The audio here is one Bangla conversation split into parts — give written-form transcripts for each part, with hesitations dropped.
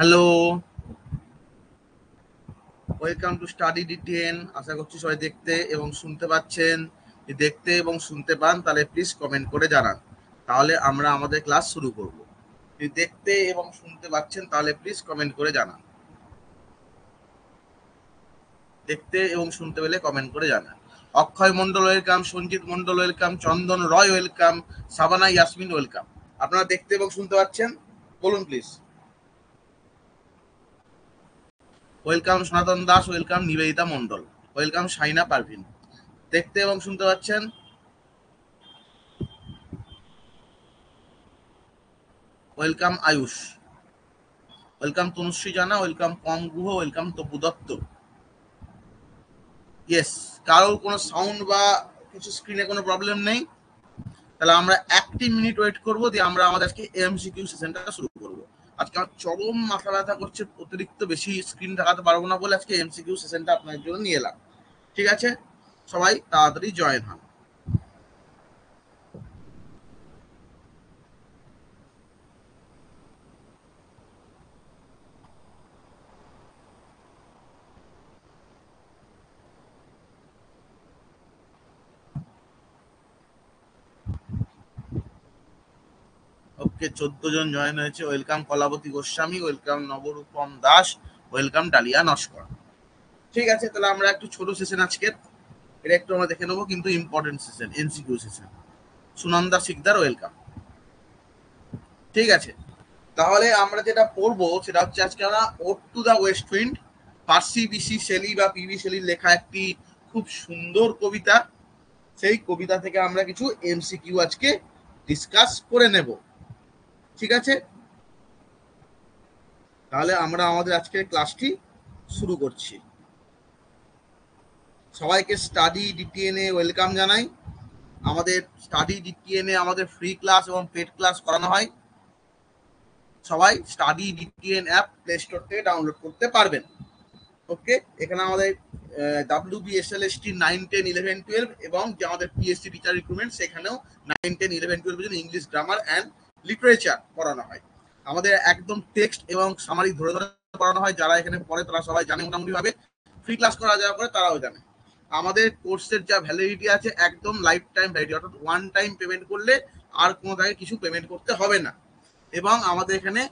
হ্যালো, ওয়েলকাম টু স্টাডি ডিটেন। আশা করছি সবাই দেখতে এবং শুনতে পাচ্ছেন। যদি দেখতে এবং শুনতে পান তাহলে প্লিজ কমেন্ট করে জানান, তাহলে আমরা আমাদের ক্লাস শুরু করব। যদি দেখতে এবং শুনতে পাচ্ছেন তাহলে প্লিজ কমেন্ট করে জানান। দেখতে এবং শুনতে পেলে কমেন্ট করে জানান। অক্ষয় মন্ডল ওয়েলকাম, সঞ্জিত মন্ডল ওয়েলকাম, চন্দন রয় ওয়েলকাম, সাবানা ইয়াসমিন ওয়েলকাম। আপনারা দেখতে এবং শুনতে পাচ্ছেন? বলুন প্লিজ। ওয়েলকাম সনাতন দাস ওয়েলকাম, নিবেদিতা মন্ডল ওয়েলকাম, শাইনা পারভিন। দেখতে এবং শুনতে পাচ্ছেন? ওয়েলকাম আয়ুষ ওয়েলকাম, তনুশ্রী জানা ওয়েলকাম, পম গুহ ওয়েলকাম, তপু দত্ত। ইয়েস, কারোর কোনো সাউন্ড বা কিছু স্ক্রিনে কোনো প্রবলেম নেই? তাহলে আমরা 1 মিনিট ওয়েট করবো, দিয়ে আমরা আমাদের আজকে এমসিকিউ সেশনটা শুরু করবো। আজকে আমার চরম মাথা ব্যথা করছে, অতিরিক্ত বেশি স্ক্রিন দেখাতে পারবো না বলে আজকে এমসিকিউ সেশনটা আপনাদের জন্য নিয়ে এলাম। ঠিক আছে, সবাই তাড়াতাড়ি জয়েন হন। ওকে, 14 জন জয়েন হয়েছে। Welcome Kalabati Goswami welcome, Nabarupam Das welcome, Dalia Naskar. ঠিক আছে, তাহলে আমরা একটু ছোট সেশন আজকের, এটা একটু আমরা দেখে নেবো, কিন্তু important session, MCQ session. Sunanda Sikdar welcome. ঠিক আছে, তাহলে আমরা যেটা পড়বো সেটা হচ্ছে আজকে আমরা ode to the west wind, Percy Bysshe Shelley বা পিবি শেলির লেখা একটি খুব সুন্দর কবিতা। সেই কবিতা থেকে আমরা কিছু এমসিকিউ আজকে ডিসকাস করে নেব। ঠিক আছে, তাহলে আমরা আমাদের আজকের ক্লাসটি শুরু করছি। সবাইকে স্টাডি ডিটিএনএ ওয়েলকাম জানাই। আমাদের স্টাডি ডিটিএনএ আমাদের ফ্রি ক্লাস এবং পেড ক্লাস করানো হয়। সবাই স্টাডি ডিটিএন অ্যাপ প্লে স্টোর থেকে ডাউনলোড করতে পারবেন। ওকে, এখানে আমাদের WBSLST 9, 10, 11, 12 এবং যে আমাদের PSC টিচার রিক্রুটমেন্ট, সেখানেও 9, 10, 11, 12 জন্য ইংলিশ গ্রামার অ্যান্ড লিটারেচার পড়ানো হয়। আমাদের একদম টেক্সট এবং সামারি ধরে ধরে পড়ানো হয়। যারা এখানে পড়ে তারা সবাই জানে মোটামুটি ভাবে, ফ্রি ক্লাস করা যাওয়ার পরে তারাও জানে। আমাদের কোর্সের যা ভ্যালিডিটি আছে একদম লাইফ টাইম ভ্যালিডিটি, অর্থাৎ ওয়ান টাইম পেমেন্ট করলে আর কোনো জায়গায় কিছু পেমেন্ট করতে হবে না। এবং আমাদের এখানে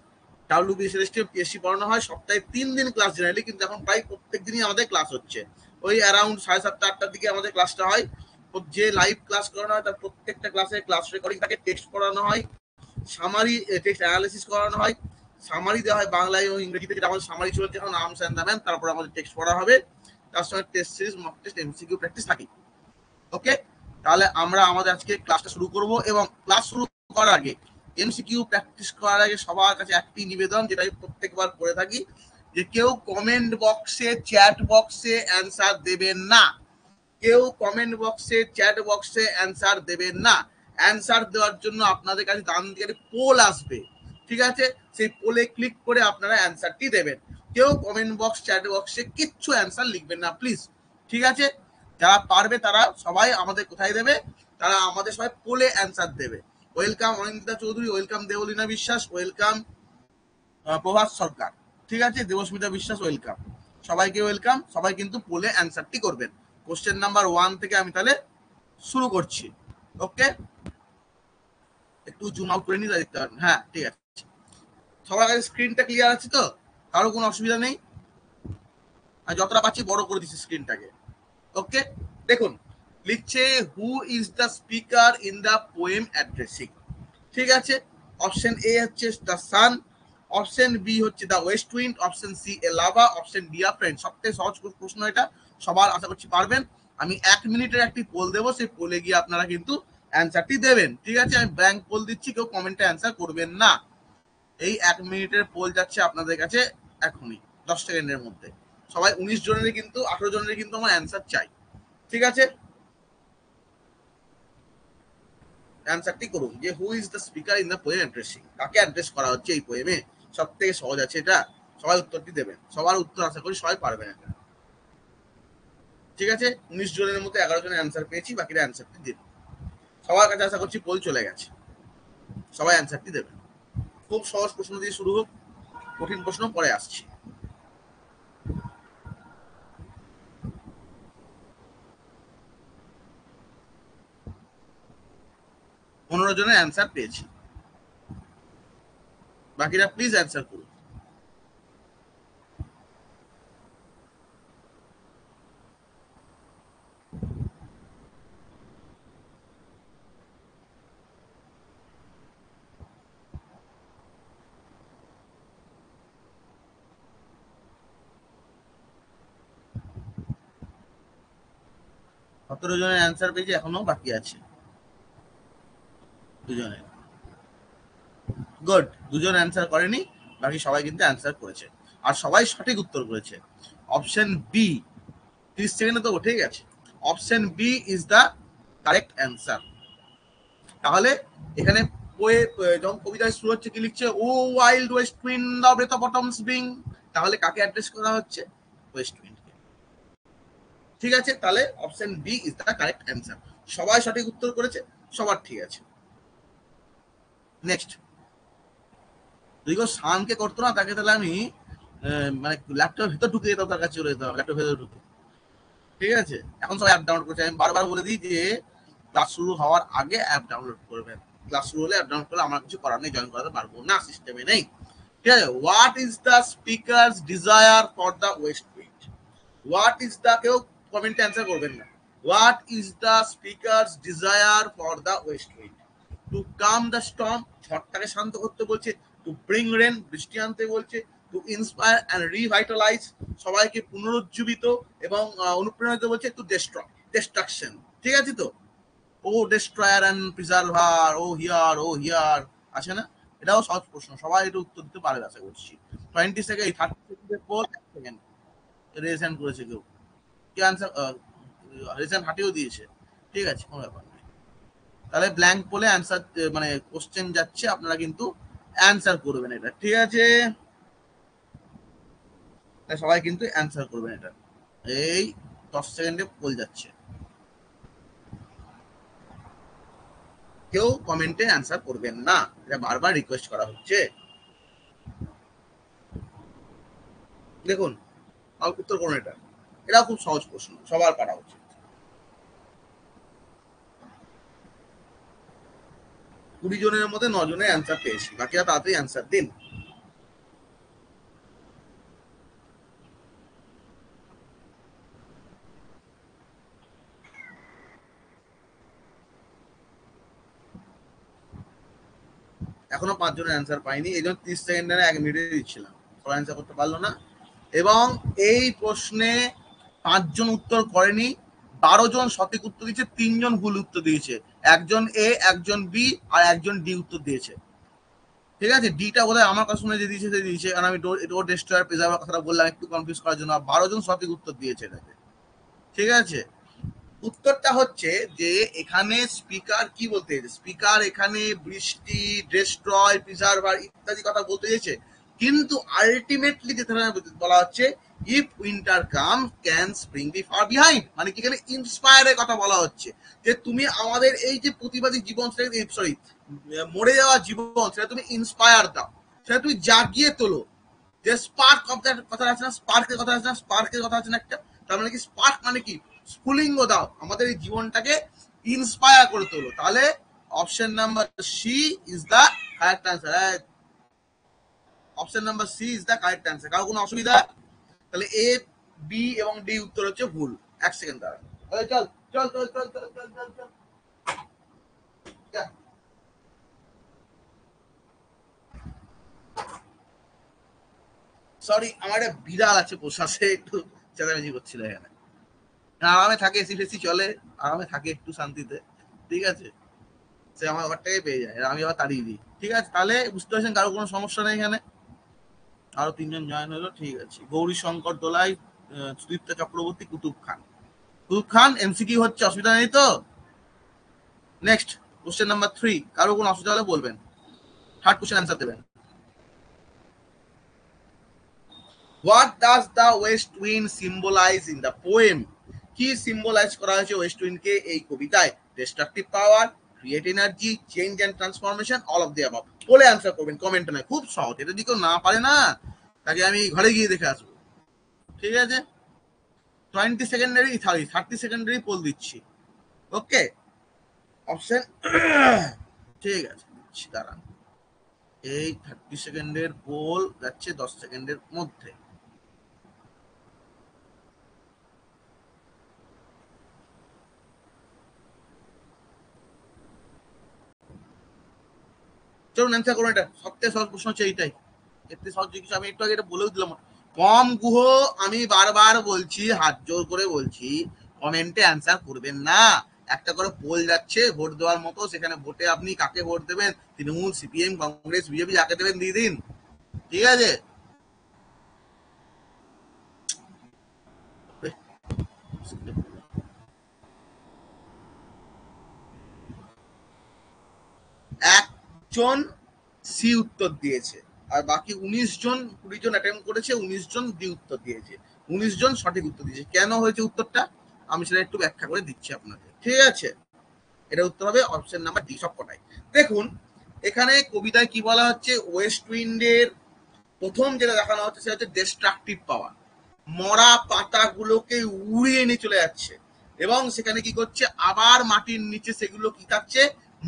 WBSLST PSC পড়ানো হয় সপ্তাহে 3 দিন ক্লাস জেনারেলি, কিন্তু এখন প্রায় প্রত্যেক দিনই আমাদের ক্লাস হচ্ছে। ওই অ্যারাউন্ড 7:30 8টার দিকে আমাদের ক্লাসটা হয়। যে লাইভ ক্লাস করানো হয় তার প্রত্যেকটা ক্লাসে ক্লাস রেকর্ডিং থাকে, টেক্সট পড়ানো হয়, সামারি টেক্সট অ্যানালিসিস করানো হয়, সামারি দেওয়া হয় বাংলায় ও ইংরেজিতে। যেটা আমাদের সামারি চলছে এখন, আর্মস অ্যান্ড দ্য ম্যান, তারপর আমাদের টেক্সট পড়া হবে, তার সঙ্গে test series, mock test, MCQ practice থাকে। ওকে, তাহলে আমরা আমাদের আজকে ক্লাসটা শুরু করব। এবং ক্লাস শুরু করার আগে, এমসিকিউ প্র্যাকটিস করার আগে সবার কাছে একটি নিবেদন, যেটা আমি প্রত্যেকবার করে থাকি, যে কেউ কমেন্ট বক্সে, চ্যাট বক্সে অ্যান্সার দেবেন না। কেউ কমেন্ট বক্সে, চ্যাট বক্সে অ্যান্সার দেবেন না। অ্যান্সার দেওয়ার জন্য আপনাদের কাছে ডান দিকে পোল আসবে। ঠিক আছে, সেই পোলে ক্লিক করে আপনারা অ্যান্সারটি দেবেন। কেউ কমেন্ট বক্স, চ্যাট বক্সে কিচ্ছু অ্যান্সার লিখবেন না প্লিজ। ঠিক আছে, যারা পারবে তারা সবাই আমাদের কোথায় দেবে, তারা আমাদের সবাই পোলে অ্যান্সার দেবে। ওয়েলকাম অনিন্দিতা চৌধুরী ওয়েলকাম, দেবলীনা বিশ্বাস ওয়েলকাম, প্রভাস সরকার। ঠিক আছে, দেবস্মিতা বিশ্বাস ওয়েলকাম, সবাইকে ওয়েলকাম। সবাই কিন্তু পোলে অ্যান্সারটি করবেন। কোশ্চেন নাম্বার 1 থেকে আমি তাহলে শুরু করছি। ওকে, একটু জুম আউট করে নিয়ে দেখতে পারেন। হ্যাঁ, ঠিক আছে, সবার কাছে স্ক্রিনটা ক্লিয়ার আছে তো? কারো কোনো অসুবিধা নেই? আমি যতটা পাচ্ছি বড় করে দিচ্ছি স্ক্রিনটাকে। ওকে, দেখুন লিখছে, who is the speaker in the poem addressing. ঠিক আছে, অপশন এ হচ্ছে দ্য সান, অপশন বি হচ্ছে the west wind, option C a lava, option D a friend. সবথেকে সহজ প্রশ্ন এটা, সবার আশা করছি পারবেন। আমি 1 মিনিটের একটি পোল দেবো, সেই পোলে গিয়ে আপনারা কিন্তু অ্যান্সারটি দেবেন। ঠিক আছে, আমি ব্ল্যাঙ্ক পোল দিচ্ছি, কেউ কমেন্টে অ্যান্সার করবেন না। এই 1 মিনিটের পোল যাচ্ছে আপনাদের কাছে এখনই, 10 সেকেন্ডের মধ্যে। সবাই 19 জনেরই কিন্তু, 18 জনেরই কিন্তু আমার অ্যান্সার চাই। ঠিক আছে, অ্যান্সারটি করুন যে হু is the speaker in the poem addressing, কাকে অ্যাড্রেস করা হচ্ছে এই পোয়েমে। সব থেকে সহজ আছে এটা, সবাই উত্তরটি দেবেন। সবার উত্তর আশা করি সবাই পারবেন এটা। ঠিক আছে, 19 জনের মধ্যে 11 জনের অ্যান্সার পেয়েছি, বাকিরা অ্যান্সারটি দিন। সবার কাছে আশা করছি পোল চলে গেছে, সবাই অ্যান্সারটি দেবেন। খুব সহজ প্রশ্ন দিয়ে শুরু হোক। কঠিন প্রশ্ন পরে আসছি। পনেরো জনের অ্যান্সার পেয়েছি, বাকিরা প্লিজ অ্যান্সার করুন। সতেরো জনের অ্যান্সার পেয়েছি, এখনো বাকি আছে দুজনের। গুড, দুজন অ্যান্সার করেনি, বাকি সবাই কিন্তু অ্যান্সার করেছে আর সবাই সঠিক উত্তর করেছে। অপশন বি, 30 সেকেন্ডে তো উঠে গেছে। Option B is the correct answer. তাহলে এখানে যখন কবিতায় শুরু হচ্ছে কি লিখছে, O wild west wind the breath of autumn's bring, তাহলে কাকে অ্যাড্রেস করা হচ্ছে? ওয়েস্ট উইন্ডকে। ঠিক আছে, তাহলে option B is the correct answer. সবাই সঠিক উত্তর করেছে, সবার ঠিক আছে। নেক্সট, যদি কেউ সানকে করতো না তাকে, তাহলে আমি মানে ল্যাপটপের ভিতর ঢুকে যেতাম, তার কাছে চলে যেতাম ল্যাপটপের ভেতর ঢুকে। ঠিক আছে, এখন সবাই অ্যাপ ডাউনলোড করছে। আমি বারবার বলে দিই যে ক্লাস শুরু হওয়ার আগে অ্যাপ ডাউনলোড করবেন। ক্লাস শুরু হলে অ্যাপ ডাউনলোড করলে আমার কিছু করার নেই, জয়েন করাতে পারবো না, সিস্টেমে নেই। ঠিক আছে, what is the speaker's desire for the west wind? What is the, কেউ কমেন্টে অ্যান্সার করবেন না। What is the speaker's desire for the west wind? To calm the storm, ঝড়টাকে শান্ত করতে বলছে। টু ব্রিং রেন, বৃষ্টি আনতে বলছে। টু ইন্সপায়ার অ্যান্ড রিভাইটালাইজ, সবাইকে পুনরুজ্জীবিত এবং অনুপ্রেরণিত বলছে। To destroy, destruction. ঠিক আছে তো? O destroyer and preserver, O hear, O hear, আছে না? এটাও সহজ প্রশ্ন, সবাই এটা উত্তর দিতে পারবে আশা করছি। 20 সেকেন্ড, 30 সেকেন্ডের পর 1 সেকেন্ড রেজ হ্যান্ড করেছে কেউ, কি আনসার রেজ হ্যান্ড হাঁটিয়েও দিয়েছে। ঠিক আছে, কোনো ব্যাপার নেই। তাহলে ব্ল্যাঙ্ক বলে অ্যান্সার, মানে কোশ্চেন যাচ্ছে, আপনারা কিন্তু অ্যান্সার করবেন এটা। ঠিক আছে, সবাই কিন্তু অ্যান্সার করবেন এটা। এই 10 সেকেন্ডে বল যাচ্ছে, কেউ কমেন্টে অ্যান্সার করবেন না, এটা বারবার রিকোয়েস্ট করা হচ্ছে। দেখুন, উত্তর করুন এটা, এটাও খুব সহজ প্রশ্ন, সবার পারা উচিত। 20 জনের মধ্যে 9 জনের অ্যান্সার পেয়েছি, বাকিরা তাড়াতাড়ি অ্যান্সার দিন। এখনো 5 জনের অ্যান্সার পাইনি, এই জন্য 30 সেকেন্ডে 1 মিনিটে দিচ্ছিলাম, সবাই অ্যান্সার করতে পারলো না। এবং এই প্রশ্নে 5 জন উত্তর করেনি, 12 জন সঠিক উত্তর দিয়েছে, 3 জন ভুল উত্তর দিয়েছে। একজন এ, একজন বি আর একজন ডি উত্তর দিয়েছে। ঠিক আছে, ডিটা বোধহয় আমার কথা শুনে যে দিয়েছে সে দিয়েছে, কারণ আমি ডোর ডেস্ট্রয়ার প্রিজার্ভার কথাটা বললাম একটু কনফিউজ করার জন্য। 12 জন সঠিক উত্তর দিয়েছে এটাকে। ঠিক আছে, উত্তরটা হচ্ছে যে এখানে স্পিকার কি বলতে চাইছে, স্পিকার এখানে বৃষ্টি, ডেস্ট্রয়, প্রিজার্ভার ইত্যাদি কথা বলতে চাইছে, কিন্তু আলটিমেটলি যেটা বলা হচ্ছে, if winter come can spring be far behind, মানে কি এখানে ইন্সপায়ারের কথা বলা হচ্ছে, যে তুমি আমাদের এই যে প্রতিবাদী জীবন, সরি মরে যাওয়া জীবন, সেটা তুমি ইন্সপায়ার দাও, সেটা তুমি জাগিয়ে তোলো। যে স্পার্ক অফ দ্যাট কথা আছে না, স্পার্কের কথা আছে না, স্পার্কের কথা আছে না একটা, তার মানে কি স্পার্ক মানে কি, স্ফুলিঙ্গ দাও, আমাদের এই জীবনটাকে ইন্সপায়ার করে তোলো। তাহলে option number C is the correct answer. Option number C is the correct answer. কারো কোনো অসুবিধা? তাহলে এ, বি এবং ডি উত্তর হচ্ছে ভুল। 1 সেকেন্ড দাঁড়া, চল চল চল চল চল চল চল চল। সরি, আমার একটা বিড়াল আছে পোষা, সে একটু চেঁচামেচি করছিল এখানে। আরামে থাকে, এসি ফেসি চলে, আরামে থাকে একটু শান্তিতে। ঠিক আছে, সে আমার ঘরটাকে পেয়ে যায়, আমি আবার তাড়িয়ে দিই। ঠিক আছে, তাহলে বুঝতে পারছেন, কারো কোনো সমস্যা নেই এখানে। আরো 3 জন জয়েন হলো, ঠিক আছে। গৌরী শঙ্কর দোলাই, সুদীপ্তা চক্রবর্তী, কুতুব খান। কুতুব খান এমসিকিউ হচ্ছে, অসুবিধা নেই তো? নেক্সট কোশ্চেন নাম্বার 3, কারো কোনো অসুবিধা হলে বলবেন, থার্ড কোশ্চেন অ্যান্সার দেবেন। What does the west wind symbolize in the poem? কি সিম্বলাইজ করা হয়েছে ওয়েস্ট উইন্ডকে এই কবিতায়? Destructive power, create energy, change and transformation, all of the above. বলে অ্যান্সার করবেন, কমেন্টে নয়। খুব সহজ, এটা যদি কেউ না পারে না তাকে আমি ঘরে গিয়ে দেখে আসবো। ঠিক আছে, 20 সেকেন্ডারি 30 সেকেন্ডারি পোল দিচ্ছি। ওকে, অপশন ঠিক আছে দিচ্ছি, দাঁড়ান। এই 30 সেকেন্ডের পোল যাচ্ছে 10 সেকেন্ডের মধ্যে। চলুন অ্যান্সার করুন। এটা সবথেকে সহজ প্রশ্ন হচ্ছে এইটাই, এতে সহজ কিছু আমি একটু আগে এটা বলেও দিলাম। কম গুহ, আমি বারবার বলছি, হাত জোর করে বলছি, কমেন্টে অ্যান্সার করবেন না। একটা করে পোল যাচ্ছে ভোট দেওয়ার মতো, সেখানে ভোটে আপনি কাকে ভোট দেবেন, তৃণমূল, সিপিএম, কংগ্রেস, বিজেপি, যাকে দেবেন দিয়ে দিন। ঠিক আছে, একজন সি উত্তর দিয়েছে, আর বাকি 19 জন, 20 জন অ্যাটেম্প করেছে, 19 জন ডি উত্তর দিয়েছে, 19 জন সঠিক উত্তর দিয়েছে। কেন হয়েছে উত্তরটা আমি সেটা একটু ব্যাখ্যা করে দিচ্ছি আপনাদের। ঠিক আছে, এটা উত্তর হবে অপশন নাম্বার ডি সবকটাই। দেখুন এখানে কবিতায় কি বলা হচ্ছে, ওয়েস্ট উইন্ডের প্রথম যেটা দেখানো হচ্ছে সেটা হচ্ছে ডিস্ট্রাকটিভ পাওয়ার। মরা পাতাগুলোকে উড়িয়ে নিয়ে চলে যাচ্ছে, এবং সেখানে কি করছে, আবার মাটির নিচে সেগুলো কি থাকছে,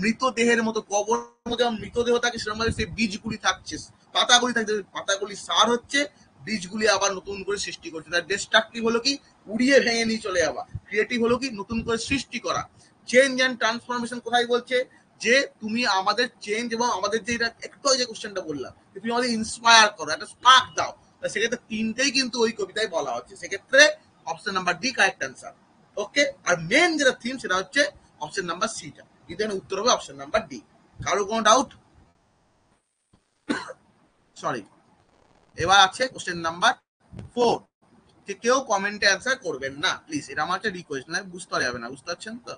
মৃতদেহের মতো, কবর যেমন মৃতদেহ থাকে সেরকম সেই বীজগুলি থাকছে, পাতাগুলি থাকছে, পাতাগুলি সার হচ্ছে, বীজগুলি আবার নতুন করে সৃষ্টি করছে। তার ডিস্ট্রাকটিভ হলো কি, উড়িয়ে ভেঙে নিয়ে চলে যাওয়া, ক্রিয়েটিভ হলো কি, নতুন করে সৃষ্টি করা। চেঞ্জ অ্যান্ড ট্রান্সফরমেশন কোথায় বলছে, যে তুমি আমাদের চেঞ্জ এবং আমাদের যে একটু যে কোশ্চেনটা বললাম, তুমি আমাদের ইন্সপায়ার করো, একটা স্পার্ক দাও, সেক্ষেত্রে তিনটেই কিন্তু ওই কবিতায় বলা হচ্ছে। সেক্ষেত্রে option number D correct answer. Okay, আর মেন যেটা থিম সেটা হচ্ছে অপশন নাম্বার সিটা, কিন্তু উত্তর হবে অপশন নাম্বার ডি। কারো কোনো ডাউট? সরি, এবার আছে কোশ্চেন নাম্বার 4। কেউ কমেন্টে অ্যান্সার করবেন না প্লিজ, এটা আমার একটা রিকোয়েস্ট, না বুঝতে যাবে না, বুঝতে পারছেন তো?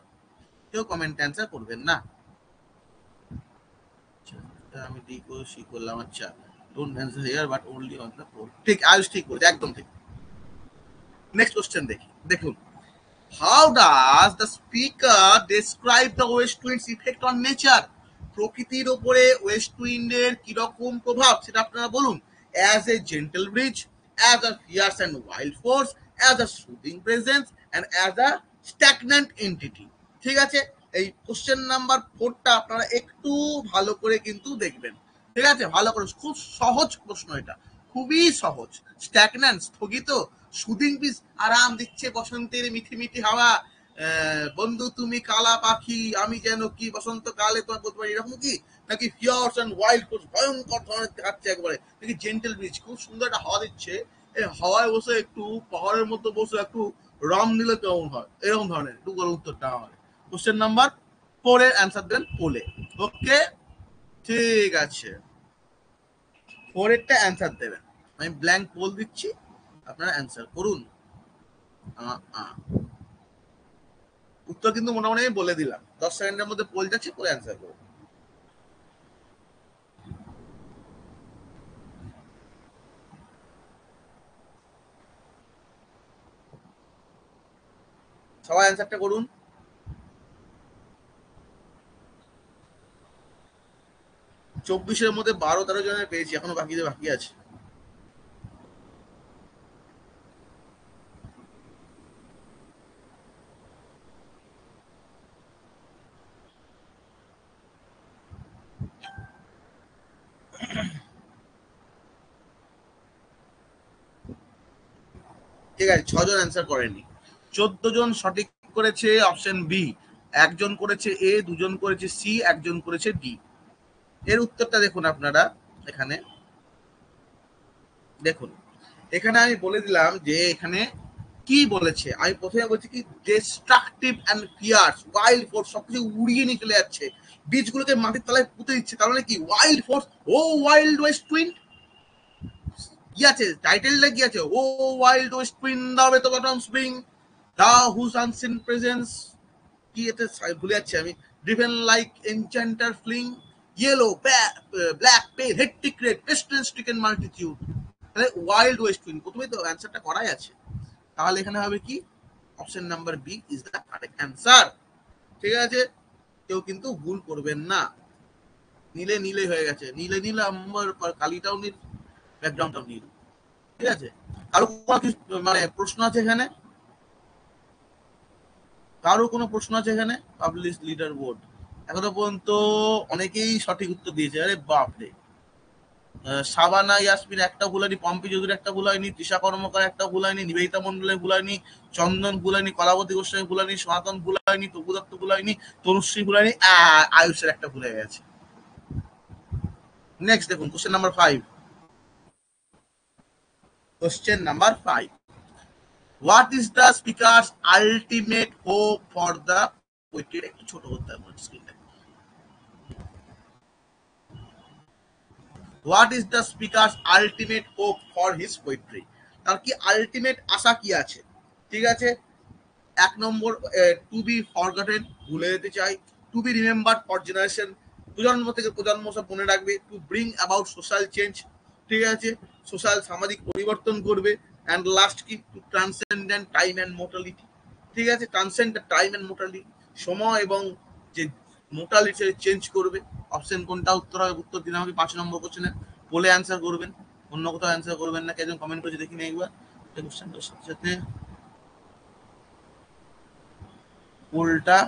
কেউ কমেন্টে অ্যান্সার করবেন না। আমি ডি করে সি করলাম। আচ্ছা, don't answer here but only on the poll. ঠিক, আয়ুষ ঠিক বলছে, একদম ঠিক। নেক্সট কোশ্চেন দেখি। দেখুন, how does the speaker describe the west wind's effect on nature? প্রকৃতির উপরে ওয়েস্ট উইন্ডের কিরকম প্রভাব সেটা আপনারা বলুন। as a gentle breeze, as a fierce and wild force, as a soothing presence, and as a stagnant entity। ঠিক আছে, এই কোশ্চেন নাম্বার 4টা আপনারা একটু ভালো করে কিন্তু দেখবেন। ঠিক আছে, ভালো করে, খুব সহজ প্রশ্ন এটা, খুবই সহজ। স্ট্যাগন্যান্ট, স্থগিত, সুদিং পিস, আরাম দিচ্ছে বসন্তের মিঠি মিঠি হাওয়া, বন্ধু তুমি কালা পাখি, আমি যেন কি বসন্তকালে তোমার বলতে পারি, এরকম কি, নাকি ফিয়ার্স এন্ড ওয়াইল্ড ফোর্স, ভয়ঙ্কর ধরনের দেখাচ্ছে একবারে, নাকি জেন্টেল ব্রিজ, খুব সুন্দর একটা হাওয়া দিচ্ছে, এই হাওয়ায় বসে একটু পাহাড়ের মধ্যে বসে একটু রম নিলে কেমন হয়, এরকম ধরনের। একটু করে উত্তরটা হয় কোশ্চেন নাম্বার 4 এর অ্যান্সার দেন পোলে। ওকে, ঠিক আছে, 4 এরটা অ্যান্সার দেবেন। আমি ব্ল্যাঙ্ক পোল দিচ্ছি, আপনারা অ্যান্সার করুন। উত্তর কিন্তু মোটামুটি আমি বলে দিলাম, 10 সেকেন্ডের মধ্যে পোল যাচ্ছে, পরে অ্যান্সার করুন। সবাই অ্যান্সারটা করুন। 24-এর মধ্যে 12-13 জনের পেয়েছি, এখনো বাকিদের বাকি আছে। ঠিক আছে, 6 জন অ্যান্সার করেনি। 14 জন সঠিক করেছে অপশন বি, একজন করেছে এ, দুজন করেছে সি, একজন করেছে ডি। এর উত্তরটা দেখুন আপনারা। এখানে দেখুন, এখানে আমি বলে দিলাম যে এখানে কি বলেছে। আমি প্রথমে বলছি কি, destructive and fierce, wild force, সবকিছু উড়িয়ে নিয়ে চলে যাচ্ছে, বীজগুলোকে মাটির তলায় পুঁতে দিচ্ছে। তার মানে কি, wild force, O wild west wind, কি আছে টাইটেলটা, কি আছে, O wild west wind the with bottom spring, the whose unseen presence, কি এটা ভুলে যাচ্ছি আমি, driven like enchanter fling, yellow black pale hectic red pestilence stricken multitude. তাহলে ওয়াইল্ড ওয়েস্ট উইন্ড প্রথমেই তো অ্যান্সারটা করাই আছে। তাহলে এখানে হবে কি, option number B is the correct answer. ঠিক আছে, কেউ কিন্তু ভুল করবেন না। নীলে নীলে হয়ে গেছে, নীলে নীলে আমার কালিটাও নীল, ব্যাকগ্রাউন্ডটাও নীল। ঠিক আছে, কারো মানে প্রশ্ন আছে এখানে? কারো কোনো প্রশ্ন আছে এখানে? পাবলিশ লিডার বোর্ড এখনো পর্যন্ত অনেকেই সঠিক উত্তর দিয়েছে। আরে বাপরে, সাবানা ইয়াসমিন একটা ভুল হয়নি, পম্পি চৌধুরী একটা ভুল হয়নি, তৃষা কর্মকার একটা ভুল হয়নি, নিবেদিতা মন্ডলের ভুল হয়নি, চন্দন ভুল হয়নি, কলাবতী গোস্বামী ভুল হয়নি, সনাতন ভুল হয়নি, তপু দত্ত ভুল হয়নি, তনুশ্রী ভুল হয়নি, আয়ুষের একটা ভুল হয়ে গেছে। নেক্সট দেখুন question number 5। Question number 5, what is the speaker's ultimate hope for the poetry? একটু ছোট করতে হবে স্ক্রিনটা। What is the speaker's ultimate hope for his poetry? তার কি আলটিমেট আশা কি আছে? ঠিক আছে, 1 নম্বর, টু বি ফরগটেন, ভুলে যেতে চাই। To be remembered for generation, প্রজন্ম থেকে প্রজন্ম সব মনে রাখবে। To bring about social change, ঠিক আছে, সোশ্যাল সামাজিক পরিবর্তন করবে। অ্যান্ড লাস্ট কি, to transcendent time and mortality. ঠিক আছে, ট্রান্সেন্ড টাইম অ্যান্ড মোর্টালিটি, সময় এবং যে মোর্টালিটি চেঞ্জ করবে। অপশন কোনটা উত্তর হবে? উত্তর দিন আমাকে 5 নম্বর কোশ্চেনে বলে অ্যান্সার করবেন, অন্য কোথাও অ্যান্সার করবেন না। কেজন কমেন্ট করেছে দেখি না একবার কোশ্চেনটার সাথে সাথে। পোলটা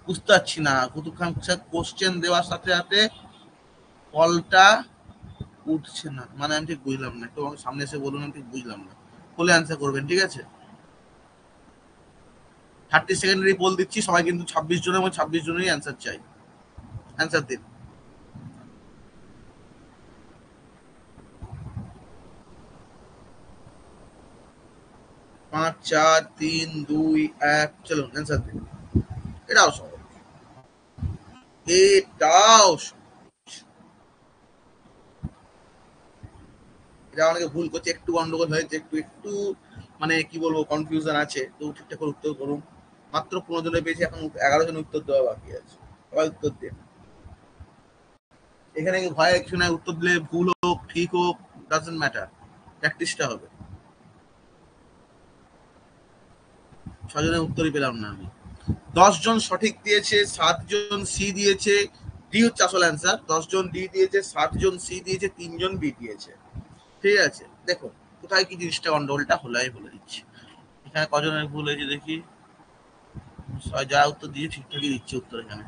বুঝতে পারছি না, কতক্ষণ কোশ্চেন দেওয়ার সাথে সাথে কলটা উঠছে না, মানে আমি ঠিক বুঝলাম না, একটু আমাকে সামনে এসে বলুন, আমি ঠিক বুঝলাম না। বলে অ্যান্সার করবেন, ঠিক আছে? 30 সেকেন্ডারি পোল দিচ্ছি, সবাই কিন্তু 26 জনের মধ্যে 26 জনেরই অ্যান্সার চাই। অ্যান্সার দিন। 5 4 3 2 1, চলুন অ্যান্সার দিন। এটাও সহজ, এটাও এটা অনেকে ভুল করছে, একটু গন্ডগোল হয়েছে, একটু একটু মানে কি বলবো, কনফিউশন আছে, তো ঠিকঠাক করে উত্তর করুন। মাত্র 15 জনের পেয়েছি, এখন 11 জন উত্তর দেওয়া বাকি আছে, সবাই উত্তর দিন। এখানে ভয় কিছু নাই, উত্তর দিলে ভুল হোক ঠিক হোক ডাজন্ট ম্যাটার, প্র্যাকটিসটা হবে। 6 জনের উত্তরই পেলাম না আমি। 10 জন সঠিক দিয়েছে, 7 জন সি দিয়েছে, ডি হচ্ছে আসল অ্যান্সার। 10 জন ডি দিয়েছে, 7 জন সি দিয়েছে, 3 জন বি দিয়েছে। ঠিক আছে, দেখো কোথায় কি জিনিসটা গন্ডগোলটা হলো আমি বলে দিচ্ছি। এখানে কজনের ভুল হয়েছে দেখি। যা উত্তর দিয়ে ঠিকঠাকই দিচ্ছে উত্তর। এখানে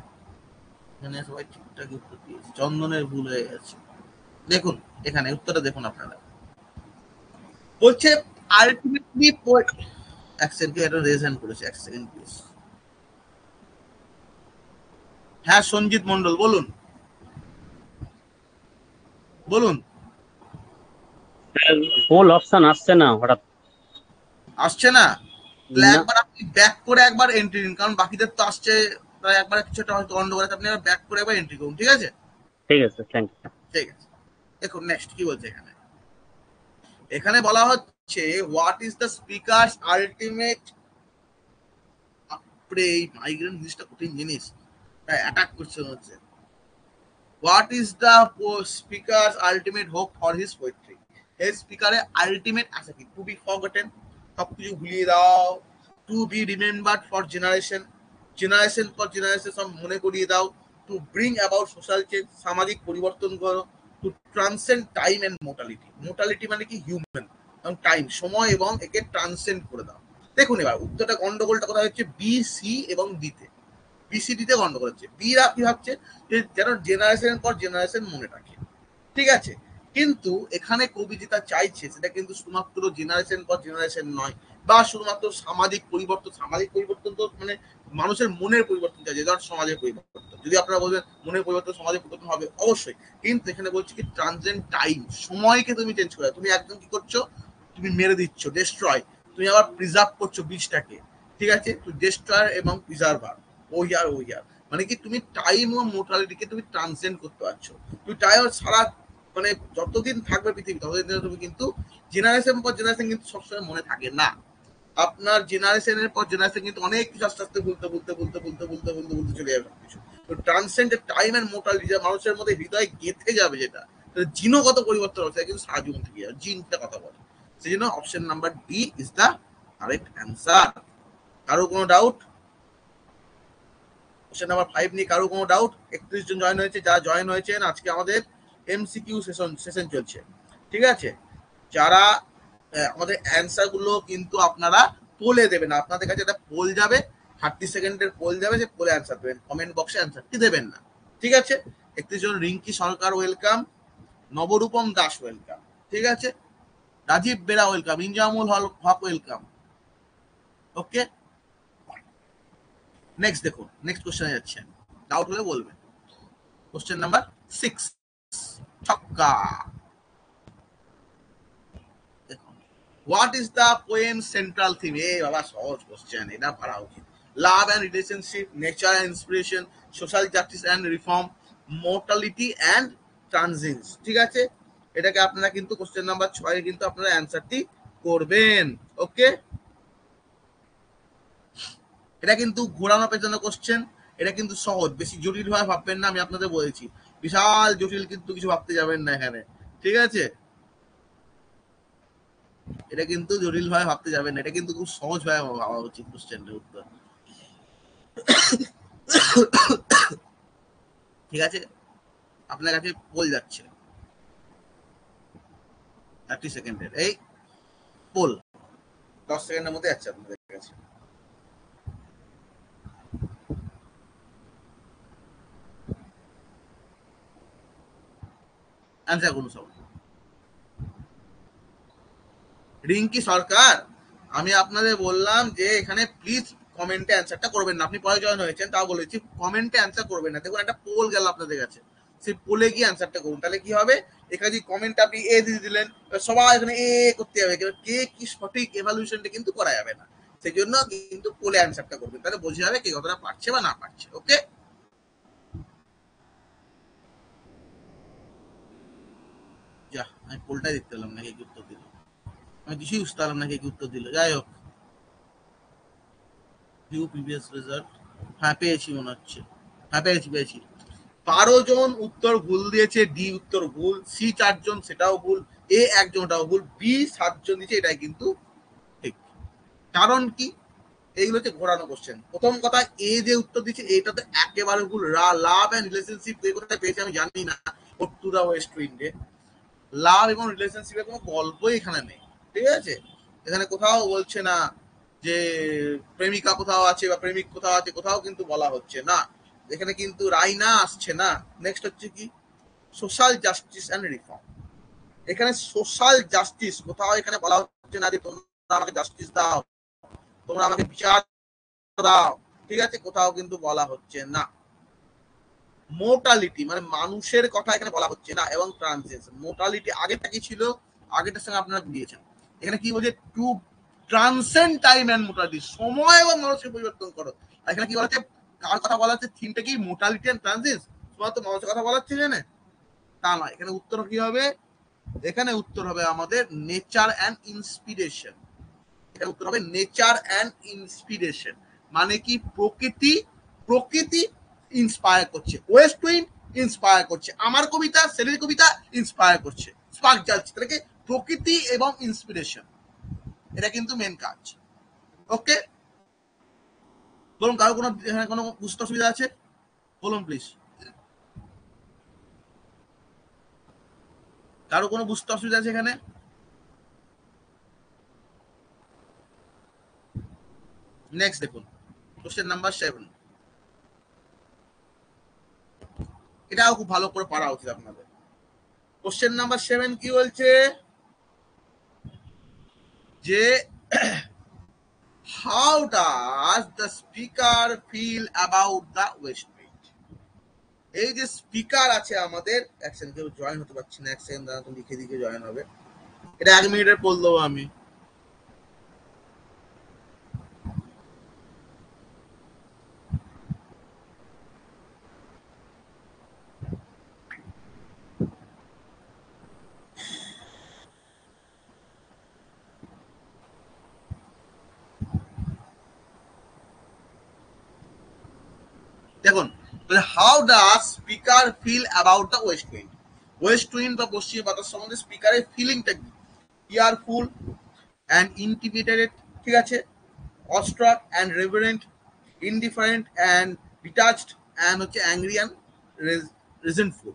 এখানে সবাই ঠিকঠাকই উত্তর দিয়েছে, চন্দনের ভুল হয়ে গেছে। দেখুন এখানে উত্তরটা দেখুন আপনারা, বলছে আলটিমেটলি এক সেকেন্ড, এটা রেজ হ্যান্ড করেছে, এক সেকেন্ড প্লিজ। হ্যাঁ সঞ্জিত মন্ডল বলুন, বলুন। ফুল অপশন আসছে না হঠাৎ। আসছে না? তাহলে না, একবার আপনি ব্যাক করে একবার এন্ট্রি নিন, কারণ বাকিদের তো আসছে, তাই একবার কিছুটা হয়তো গন্ডগোল আছে, আপনি ব্যাক করে একবার এন্ট্রি করুন, ঠিক আছে? ঠিক আছে, থ্যাংক ইউ। ঠিক আছে, দেখুন নেক্সট কি বলছে এখানে। এখানে বলা হচ্ছে what is the speaker's ultimate, আপরে এই মাইগ্রেন জিনিসটা কঠিন জিনিস, তাই অ্যাটাক করছে হচ্ছে। What is the speaker's ultimate hope for his poetry? এই স্পিকারের আলটিমেট আশা কি? টু বি ফরগটেন, সবকিছু ভুলিয়ে দাও। To be remembered for generation, generation পর জেনারেশন সব মনে করিয়ে দাও। To bring about social change, সামাজিক পরিবর্তন করো। To transcend time and mortality, mortality মানে কি হিউম্যান, এবং টাইম সময়, এবং একে ট্রান্সেন্ড করে দাও। দেখুন এবার উত্তরটা গন্ডগোলটা কোথায় হচ্ছে, বি সি এবং ডিতে। বিসিডিতে গন্ডগোল হচ্ছে। বিরা কি ভাবছে যে যেন জেনারেশনের পর জেনারেশন মনে রাখে, ঠিক আছে? কিন্তু এখানে কবি যেটা চাইছে সেটা কিন্তু শুধুমাত্র জেনারেশন পর জেনারেশন নয়, বা শুধুমাত্র সামাজিক পরিবর্তন। সামাজিক পরিবর্তন তো মানে মানুষের মনের পরিবর্তন চাইছে, ধর সমাজের পরিবর্তন। যদি আপনারা বলবেন মনের পরিবর্তন সমাজের পরিবর্তন হবে, অবশ্যই, কিন্তু এখানে বলছি কি ট্রানজেন্ট টাইম, সময়কে তুমি চেঞ্জ করে, তুমি একদম কি করছো, তুমি মেরে দিচ্ছ, ডেস্ট্রয়। তুমি আবার প্রিজার্ভ করছো বীজটাকে, ঠিক আছে? তুই ডেস্ট্রয়ার এবং প্রিজার্ভার, ও ইয়ার ও ইয়ার, মানে কি তুমি টাইম ও মোর্টালিটিকে তুমি ট্রান্সেন্ড করতে পারছো। তুমি টাইম সারা মানে যতদিন থাকবে পৃথিবী ততদিন তুমি কিন্তু জেনারেশন পর জেনারেশন কিন্তু সবসময় মনে থাকে না। আপনার জেনারেশনের পর জেনারেশন কিন্তু অনেক কিছু আস্তে আস্তে ভুলতে ভুলতে ভুলতে ভুলতে ভুলতে ভুলতে ভুলতে চলে যাবে সবকিছু। তো ট্রান্সেন্ড টাইম এন্ড মোর্টালিটি যা মানুষের মধ্যে হৃদয় গেঁথে যাবে, যেটা জিনগত পরিবর্তন হচ্ছে, কিন্তু সারা জীবন থেকে যাবে, জিনটা কথা বলে। সেই জন্য option number D is the correct answer. কারো কোনো ডাউট? কোশ্চেন নাম্বার 5 নিয়ে কারো কোনো ডাউট? 31 জন জয়েন হয়েছে, যারা জয়েন হয়েছেন আজকে আমাদের এমসিকিউ সেশন চলছে, ঠিক আছে? যারা আমাদের অ্যান্সার গুলো কিন্তু আপনারা পোলে দেবেন, আপনাদের কাছে একটা পোল যাবে, 30 সেকেন্ডের পোল যাবে, যে পোলে অ্যান্সার দেবেন, কমেন্ট বক্সে অ্যান্সারটি দেবেন না, ঠিক আছে? 31 জন, রিঙ্কি সরকার ওয়েলকাম, নবরূপম দাস ওয়েলকাম, ঠিক আছে? রাজীব বেরা ওয়েলকাম, ইনজামুল হক ওয়েলকাম, ওকে? নেক্সট দেখুন, নেক্সট কোশ্চেনে যাচ্ছে, ডাউট হলে বলবেন। কোশ্চেন নাম্বার 6, ছক্কা। দেখুন, what is the poem central theme? এ বাবা সহজ কোশ্চেন, এটা পারা উচিত। Love and relationship, nature and inspiration, social justice and reform, mortality and transience, ঠিক আছে? এটাকে আপনারা কিন্তু কোশ্চেন নাম্বার 6 কিন্তু আপনারা অ্যান্সারটি করবেন, ওকে? এটা কিন্তু ঘোরানো পেছানো কোশ্চেন, এটা কিন্তু সহজ, বেশি জটিল ভাবে ভাববেন না, আমি আপনাদের বলেছি বিশাল জটিল কিন্তু কিছু ভাবতে যাবেন না এখানে, ঠিক আছে? এটা কিন্তু জটিল ভাবে ভাবতে যাবেন না, এটা কিন্তু খুব সহজ ভাবে ভাবা উচিত কোশ্চেনের উত্তর, ঠিক আছে? আপনার কাছে পোল যাচ্ছে 30 সেকেন্ডের, এই পোল 10 সেকেন্ডের মধ্যে যাচ্ছে আপনাদের কাছে। অ্যান্সার করুন সব। রিঙ্কি সরকার, আমি আপনাদের বললাম যে এখানে প্লিজ কমেন্টে অ্যান্সারটা করবেন না, আপনি পরে জয়েন হয়েছেন তাও বলেছি, কমেন্টে অ্যান্সার করবেন না। দেখুন একটা পোল গেল আপনাদের কাছে, সেই পোলে গিয়ে অ্যান্সারটা করুন, তাহলে কি হবে? এখানে যদি কমেন্ট আপনি এ দিয়ে দিলেন, সবাই এখানে এ করতে যাবে, কে কি সঠিক এভালুয়েশনটা কিন্তু করা যাবে না, সেই জন্য কিন্তু পোলে অ্যান্সারটা করবেন, তাহলে বোঝা যাবে কে কতটা পারছে বা না পারছে, ওকে? যা, আমি পোলটাই দেখতে পেলাম না, কে কি উত্তর দিল, আমি কিছুই বুঝতে পারলাম না কে কি উত্তর দিল। যাই হোক, ভিউ প্রিভিয়াস রেজাল্ট, হ্যাঁ পেয়েছি মনে হচ্ছে, হ্যাঁ পেয়েছি। 12 জন উত্তর ভুল দিয়েছে, ডি উত্তর ভুল, সি 4 জন সেটাও ভুল, এ 1 জন ওটাও ভুল, বি 7 জন দিয়েছে, এটাই কিন্তু ঠিক। কারণ কি? এইগুলো হচ্ছে ঘোরানো কোশ্চেন। প্রথম কথা, এ যে উত্তর দিচ্ছে এটা তো একেবারে ভুল, লাভ এন্ড রিলেশনশিপ যে কোথায় পেয়েছে আমি জানি না, টুরা ওয়েস্ট উইন্ডে লাভ এবং রিলেশনশিপের কোনো গল্পই এখানে নেই, ঠিক আছে? এখানে কোথাও বলছে না যে প্রেমিকা কোথাও আছে বা প্রেমিক কোথাও আছে, কোথাও কিন্তু বলা হচ্ছে না, এখানে কিন্তু রাইনা আসছে না। নেক্সট হচ্ছে কি, সোশ্যাল জাস্টিস অ্যান্ড রিফর্ম, এখানে সোশ্যাল জাস্টিস কোথাও এখানে বলা হচ্ছে না যে তোমরা আমাকে জাস্টিস দাও, তোমরা আমাকে বিচার দাও, ঠিক আছে? কোথাও কিন্তু বলা হচ্ছে না। মোর্টালিটি মানে মানুষের কথা এখানে বলা হচ্ছে না, এবং ট্রানজিশন, মোর্টালিটি আগেরটা কি ছিল, আগেরটার সঙ্গে আপনারা দিয়েছেন, এখানে কি বলছে, to transcend time and mortality, সময় এবং মানুষকে পরিবর্তন করো। আর এখানে কি বলা হচ্ছে, কার কথা বলা হচ্ছে, থিমটা কি মোর্টালিটি এন্ড ট্রানজিশন, শুধুমাত্র মানুষের কথা বলা হচ্ছে এখানে, তা নয়। এখানে উত্তর কি হবে? এখানে উত্তর হবে আমাদের নেচার অ্যান্ড ইন্সপিরেশন, এখানে উত্তর হবে নেচার অ্যান্ড ইন্সপিরেশন, মানে কি প্রকৃতি, প্রকৃতি ইন্সপায়ার করছে, ওয়েস্ট উইন্ড ইন্সপায়ার করছে, আমার কবিতা সেলের কবিতা ইন্সপায়ার করছে, স্পার্ক জ্বালছে, তাহলে কি প্রকৃতি এবং ইন্সপিরেশন, এটা কিন্তু মেন কাজ, ওকে? বলুন কারো কোনো এখানে কোনো বুঝতে অসুবিধা আছে? বলুন প্লিজ, কারো কোনো বুঝতে অসুবিধা আছে এখানে? নেক্সট দেখুন, কোশ্চেন নাম্বার 7, এটাও খুব ভালো করে পড়া উচিত আপনাদের। কোশ্চেন নাম্বার 7 কি বলছে, যে how does the speaker feel about the west wind? এই যে স্পিকার আছে আমাদের, এক সেকেন্ড, কেউ জয়েন হতে পারছি না, এক সেকেন্ড দাঁড়া, তো লিখে দিকে জয়েন হবে, এটা 1 মিনিটের পড় দেবো আমি। দেখুন, how does speaker feel about the west wind, west wind বা পশ্চিম বাতাস সম্বন্ধে স্পিকারের ফিলিংটা কি? কেয়ারফুল অ্যান্ড ইন্টিমিডেটেড, ঠিক আছে, awestruck and reverent, indifferent and detached and হচ্ছে অ্যাংরি অ্যান্ড রিজেন্টফুল।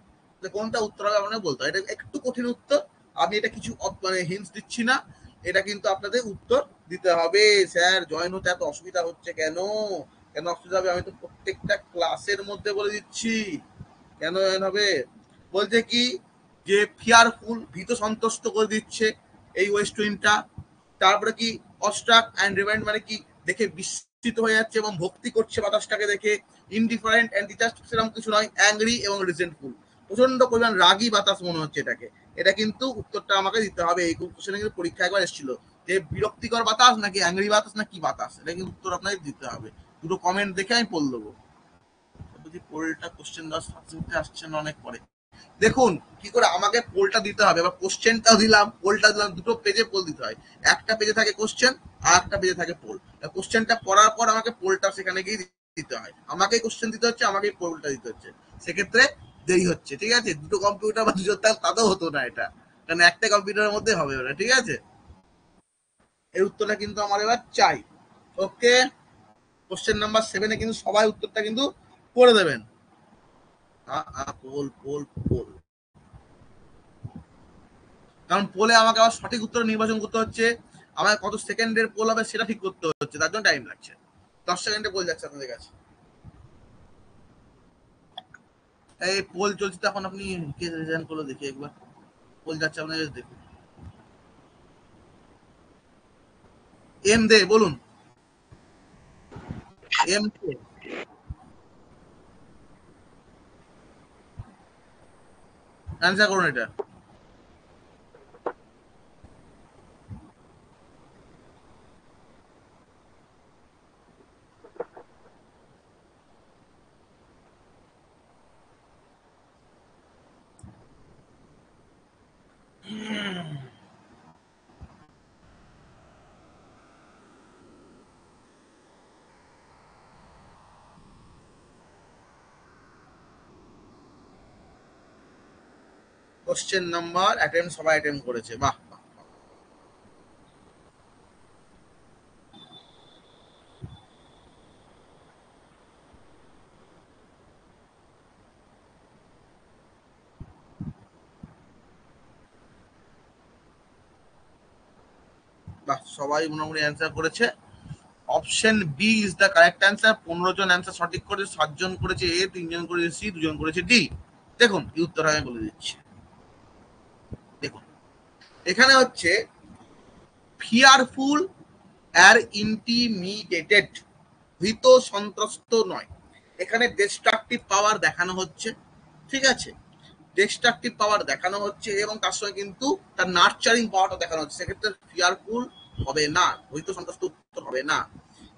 কোনটা উত্তর হবে আপনাকে বলতে হয়। এটা একটু কঠিন উত্তর, আমি এটা কিছু মানে হিন্টস দিচ্ছি না, এটা কিন্তু আপনাদের উত্তর দিতে হবে। স্যার জয়েন হতে এত অসুবিধা হচ্ছে কেন? কেন অসুবিধা হবে? আমি তো প্রত্যেকটা ক্লাসের মধ্যে বলে দিচ্ছি কেন জয়েন হবে। বলছে কি যে ফিয়ারফুল, ভীত সন্ত্রস্ত করে দিচ্ছে এই ওয়েস্ট উইন্ডটা। তারপরে কি অস্ট্রাক অ্যান্ড রিমাইন্ড মানে কি দেখে বিস্মিত হয়ে যাচ্ছে এবং ভক্তি করছে বাতাসটাকে দেখে। ইনডিফারেন্ট অ্যান্ড ডিটাচড সেরকম কিছু নয়, অ্যাংরি এবং রিজেন্টফুল, প্রচন্ড পরিমাণ রাগী বাতাস মনে হচ্ছে এটাকে। এটা কিন্তু উত্তরটা আমাকে দিতে হবে। এই কোশ্চেনে কিন্তু পরীক্ষা একবার এসেছিল যে বিরক্তিকর বাতাস নাকি অ্যাংরি বাতাস না কি বাতাস, এটা কিন্তু উত্তর আপনাকে দিতে হবে। দুটো কমেন্ট দেখে আমি পড়ে দেবো। পোলটা কোশ্চেন আসছে না অনেক পরে। দেখুন কি করে আমাকে পোলটা দিতে হবে, এবার কোশ্চেনটাও দিলাম পোলটা দিলাম, দুটো পেজে পোল দিতে হয়। একটা পেজে থাকে কোশ্চেন আর একটা পেজে থাকে পোল। কোশ্চেনটা পড়ার পর আমাকে পোলটা সেখানে গিয়ে দিতে হয়, আমাকেই কোশ্চেন দিতে হচ্ছে, আমাকেই পোলটা দিতে হচ্ছে, সেক্ষেত্রে দেরি হচ্ছে। ঠিক আছে, দুটো কম্পিউটার বা দুটো তাতেও হতো না এটা, কারণ একটা কম্পিউটারের মধ্যে হবে ওটা। ঠিক আছে, এর উত্তরটা কিন্তু আমার এবার চাই। ওকে, কোশ্চেন নাম্বার 7 কিন্তু সবাই উত্তরটা কিন্তু করে দেবেন। পোল পোল পোল, কারণ পোলে আমাকে আবার সঠিক উত্তর নির্বাচন করতে হচ্ছে, আমাকে কত সেকেন্ডের পোল হবে সেটা ঠিক করতে হচ্ছে, তার জন্য টাইম লাগছে। 10 সেকেন্ডে পোল যাচ্ছে আপনাদের কাছে। এই পোল চলছে তো এখন, আপনি কে রিজাইন করলো দেখি একবার, পোল যাচ্ছে আপনাদের কাছে দেখুন। এম দে বলুন, এম দে। অ্যান্সার করুন এটা। কোশ্চেন নাম্বার অ্যাটেম্প সবাই অ্যাটেম্প করেছে, বাহ বাহ। বাহ, সবাই মোটামুটি অ্যান্সার করেছে। Option B is the correct answer. 15 জন অ্যান্সার সঠিক করেছে, 7 জন করেছে এ, 3 জন করেছে সি, 2 জন করেছে ডি। দেখুন কি উত্তর আমি বলে দিচ্ছি। দেখুন এখানে হচ্ছে ফিয়ারফুল আর ইন্টিমিডেটেড, ভীত সন্ত্রস্ত নয়। এখানে ডিস্ট্রাকটিভ পাওয়ার দেখানো হচ্ছে। ঠিক আছে, ডিস্ট্রাকটিভ পাওয়ার দেখানো হচ্ছে এবং তার সঙ্গে কিন্তু তার নার্চারিং পাওয়ারটা দেখানো হচ্ছে, সেক্ষেত্রে ফিয়ারফুল হবে না, ভীত সন্ত্রস্ত উত্তর হবে না।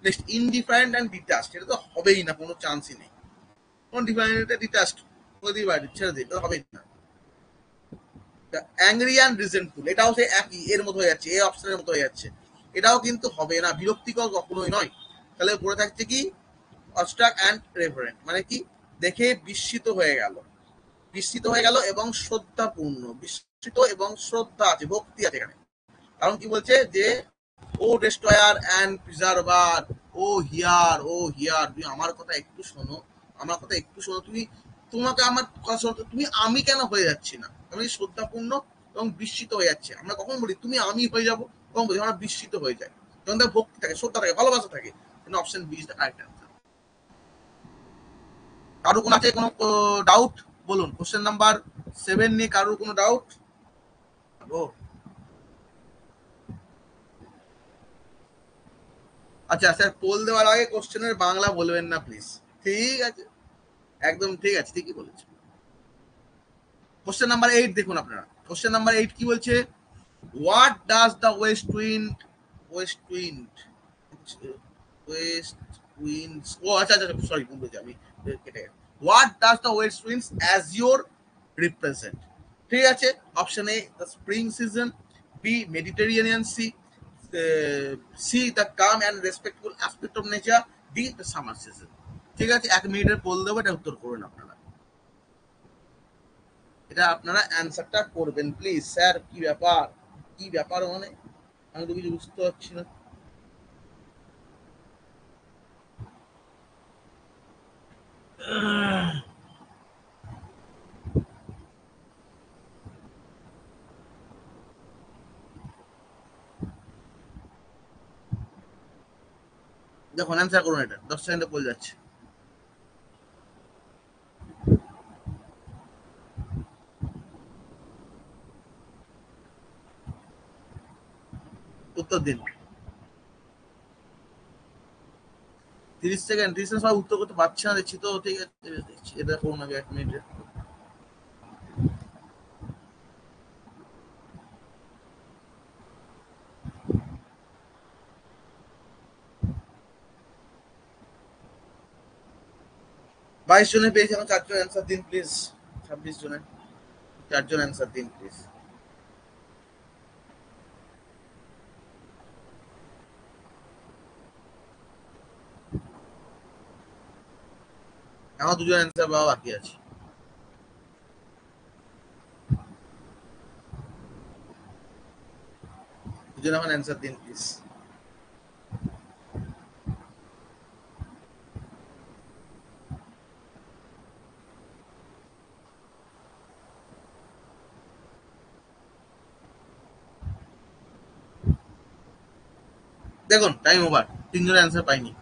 নেক্সট ইনডিফারেন্ট অ্যান্ড ডিটাচড, এটা তো হবেই না, কোনো চান্সই নেই। কোন ডিফারেন্ট ডিটাচড হতেই পারে, ছেড়ে দিই, এটা হবেই না। অ্যাংরি অ্যান্ড রিজেন্টফুল, এটাও সে একই এর মতো হয়ে যাচ্ছে, এ অপশনের মতো হয়ে যাচ্ছে, এটাও কিন্তু হবে না, বিরক্তিকর কখনোই নয়। তাহলে পড়ে থাকছে কি অস্ট্রাক অ্যান্ড রেভারেন্ট, মানে কি দেখে বিস্মিত হয়ে গেল, বিস্মিত হয়ে গেল এবং শ্রদ্ধাপূর্ণ, বিস্মিত এবং শ্রদ্ধা আছে, ভক্তি আছে এখানে। কারণ কি বলছে যে O destroyer and preserver, O hear, O hear, তুমি আমার কথা একটু শোনো, আমার কথা একটু শোনো, তুমি তোমাকে আমার কথা শোনো, তুমি আমি কেন হয়ে যাচ্ছি না, আমি শ্রদ্ধাপূর্ণ এবং বিস্মিত হয়ে যাচ্ছে। আমরা কখন বলি তুমি আমি হয়ে যাবো, কখন বলি আমরা বিস্মিত হয়ে যাই, যখন তার ভক্তি থাকে, শ্রদ্ধা থাকে, ভালোবাসা থাকে। Option B is the correct answer. কারো কোনো আছে কোনো ডাউট বলুন, কোশ্চেন নাম্বার 7 নিয়ে কারোর কোনো ডাউট? আচ্ছা স্যার, পোল দেওয়ার আগে কোশ্চেনের বাংলা বলবেন না প্লিজ। ঠিক আছে, একদম ঠিক আছে, ঠিকই বলেছে। কোশ্চেন নাম্বার 8 দেখুন আপনারা, কোশ্চেন নাম্বার 8 কি বলছে, what does the west wind west winds, ও আচ্ছা আচ্ছা সরি ভুল বলছি আমি, কেটে গেছে। What does the west winds azure represent? ঠিক আছে, option A the spring season, B Mediterranean sea, C the calm and respectful aspect of nature, D the summer season. ঠিক আছে, 1 মিনিটের পোল দেবো, এটা উত্তর করুন আপনারা। এটা আপনারা অ্যান্সারটা করবেন প্লিজ। স্যার কি ব্যাপার, কি ব্যাপার মানে আমি তো কিছু বুঝতে পারছি না। দেখুন অ্যান্সার করুন, এটা 10 সেকেন্ডে বলে যাচ্ছে। উত্তর দিন। 30 সেকেন্ড, 30 সেকেন্ড সবাই উত্তর করতে পারছে না দেখছি তো, ঠিক আছে দেখছি, এটা করুন আগে 1 মিনিটে। বাইশ জনে পেয়েছে, এখন 4 জন অ্যান্সার দিন প্লিজ। 26 জনে 4 জন অ্যান্সার দিন প্লিজ। আমার 2 জন অ্যান্সার পাওয়া বাকি আছে। দুজন এখন অ্যান্সার দিন প্লিজ। দেখুন টাইম ওভার, 3 জন অ্যান্সার পাইনি।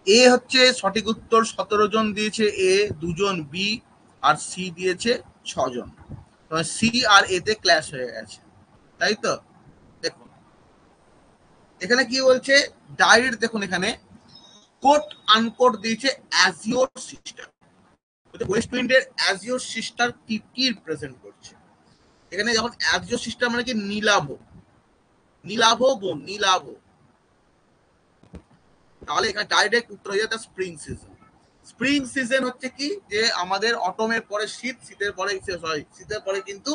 এ হচ্ছে সঠিক উত্তর, 17 জন দিয়েছে এ, 2 জন বি, আর সি দিয়েছে 6 জন। সি আর এতে ক্ল্যাশ হয়ে গেছে, তাই তো? দেখুন এখানে কি বলছে, ডাইরেক্ট দেখুন এখানে কোট আনকোট দিয়েছে অ্যাজিওর সিস্টার। ওয়েস্ট উইন্ডের অ্যাজিওর সিস্টার কি রিপ্রেজেন্ট করছে? এখানে যখন অ্যাজিওর সিস্টার মানে কি নীলাভ, নীলাভ বোন, নীলাভ, তাহলে এখানে ডাইরেক্ট উত্তর হয়ে যাবে স্প্রিং সিজন। স্প্রিং সিজন হচ্ছে কি, যে আমাদের অটমের পরে শীত, শীতের পরে শীতের পরে কিন্তু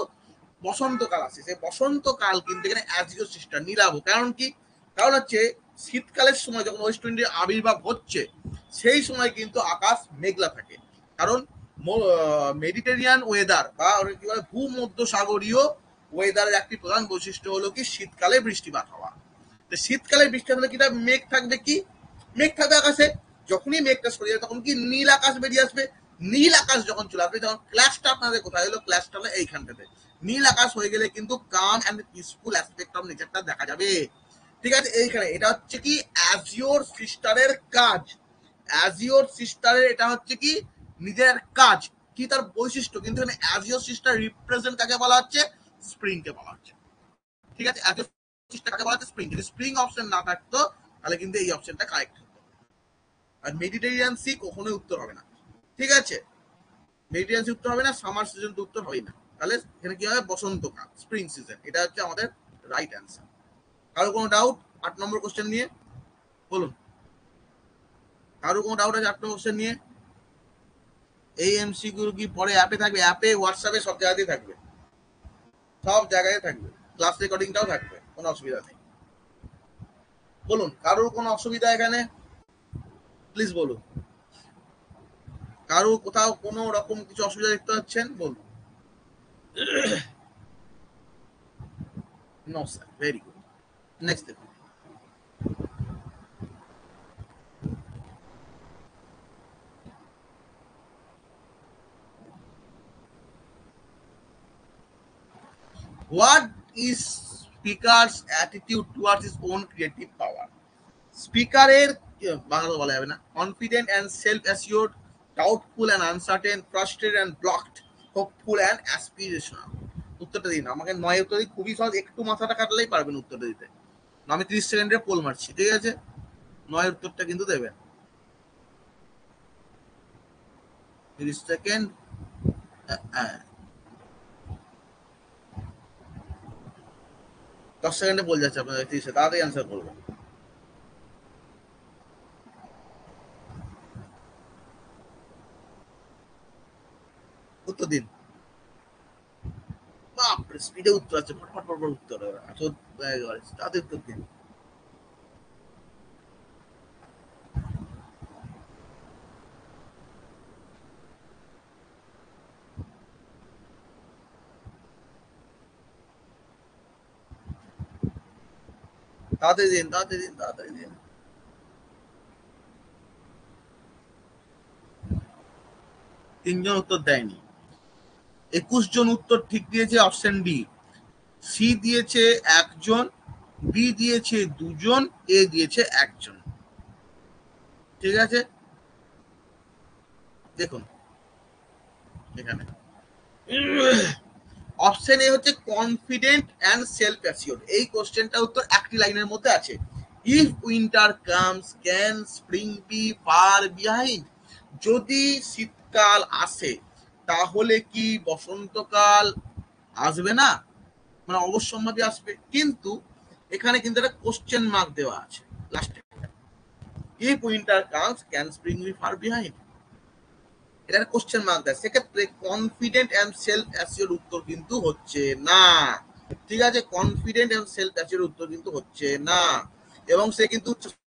বসন্তকাল আসে, সেই বসন্তকাল কিন্তু এখানে অ্যাজিও সিস্টার নীলাভ। কারণ কি? কারণ হচ্ছে শীতকালের সময় যখন ওয়েস্ট ইন্ডিয়ার আবির্ভাব হচ্ছে, সেই সময় কিন্তু আকাশ মেঘলা থাকে। কারণ মেডিটেরিয়ান ওয়েদার বা কি বলে ভূমধ্যসাগরীয় ওয়েদারের একটি প্রধান বৈশিষ্ট্য হলো কি শীতকালে বৃষ্টিপাত হওয়া। তো শীতকালে বৃষ্টি হলে কিটা মেঘ থাকবে, কি মেঘ থাকবে আকাশে। যখনই মেঘটা সরে যাবে তখন কি নীল আকাশ বেরিয়ে আসবে। নীল আকাশ যখন চলে আসবে, তখন ক্ল্যাশটা আপনাদের কোথায় হলো, ক্ল্যাশটা হলো এইখানটাতে। নীল আকাশ হয়ে গেলে কিন্তু কাম অ্যান্ড পিসফুল অ্যাসপেক্ট অফ নেচারটা দেখা যাবে। ঠিক আছে, এইখানে এটা হচ্ছে কি অ্যাজিওর সিস্টারের কাজ। অ্যাজিওর সিস্টারের এটা হচ্ছে কি নিজের কাজ, কি তার বৈশিষ্ট্য। কিন্তু এখানে অ্যাজিওর সিস্টার রিপ্রেজেন্ট কাকে বলা হচ্ছে? স্প্রিং কে বলা হচ্ছে। ঠিক আছে, অ্যাজিওর সিস্টার কাকে বলা হচ্ছে? স্প্রিং। যদি স্প্রিং অপশন না থাকতো তাহলে কিন্তু এই অপশনটা কারেক্ট হতো। আর মেডিটেরিয়ান সি কখনোই উত্তর হবে না। ঠিক আছে, মেডিটেরিয়ান সি উত্তর হবে না, সামার সিজন তো উত্তর হয় না। তাহলে এখানে কি হবে, বসন্তকাল, স্প্রিং সিজন, এটা হচ্ছে আমাদের রাইট অ্যান্সার। কারো কোনো ডাউট 8 নম্বর কোশ্চেন নিয়ে? বলুন, কারো কোনো ডাউট আছে 8 নম্বর কোশ্চেন নিয়ে? এই এমসিকিউ কি পরে অ্যাপে থাকবে? অ্যাপে, হোয়াটসঅ্যাপে, সব জায়গাতেই থাকবে, সব জায়গায় থাকবে, ক্লাস রেকর্ডিংটাও থাকবে, কোনো অসুবিধা নেই। বলুন, কারোর কোনো অসুবিধা এখানে? প্লিজ বলুন, কারো কোথাও কোনো রকম কিছু অসুবিধা দেখতে পাচ্ছেন? বলুন। No sir, very good. Next দেখুন। What is speaker's attitude towards his own creative power? স্পিকারের বাংলা বলা যাবে না, confident and self assured, doubtful and uncertain, frustrated and blocked, hopeful and aspirational. উত্তরটা দিন আমাকে। 9 উত্তর দিই, খুবই সহজ, একটু মাথাটা কাটলেই পারবেন উত্তরটা দিতে। আমি 30 সেকেন্ডে পোল মারছি, ঠিক আছে? 9 উত্তরটা কিন্তু দেবেন। 30 সেকেন্ড। হ্যাঁ, 10 সেকেন্ডে বলে যাচ্ছে আপনাদের, 30 তাড়াতাড়ি অ্যান্সার করবেন। উত্তর দিন। বাপরে, স্পিডে উত্তর আছে, ফটফট ফটফট উত্তর হবে, তাড়াতাড়ি উত্তর দিন। তাড়াতাড়ি দিন, তাড়াতাড়ি দিন, তাড়াতাড়ি দিন। 3 জন উত্তর দেয়নি। 21 জন উত্তর ঠিক দিয়েছে অপশন ডি। সি দিয়েছে 1 জন, বি দিয়েছে 2 জন, এ দিয়েছে 1 জন। ঠিক আছে, দেখুন এখানে অপশন এ হচ্ছে কনফিডেন্ট অ্যান্ড সেলফ অ্যাসিওর্ড। এই কোশ্চেনটা উত্তর একটি লাইনের মধ্যে আছে। If winter comes can spring be far behind. যদি শীতকাল আসে তাহলে কি বসন্তকাল আসবে না? মানে অবশ্যম্ভাবী আসবে, কিন্তু এখানে কিন্তু একটা কোশ্চেন মার্ক দেওয়া আছে লাস্টে। If winter comes can spring be far behind, এটা কোশ্চেন মার্ক দেয়, সেক্ষেত্রে কনফিডেন্ট এন্ড সেলফ অ্যাসিওর উত্তর কিন্তু হচ্ছে না। ঠিক আছে, কনফিডেন্ট এন্ড সেলফ অ্যাসিওর উত্তর কিন্তু হচ্ছে না। এবং সে কিন্তু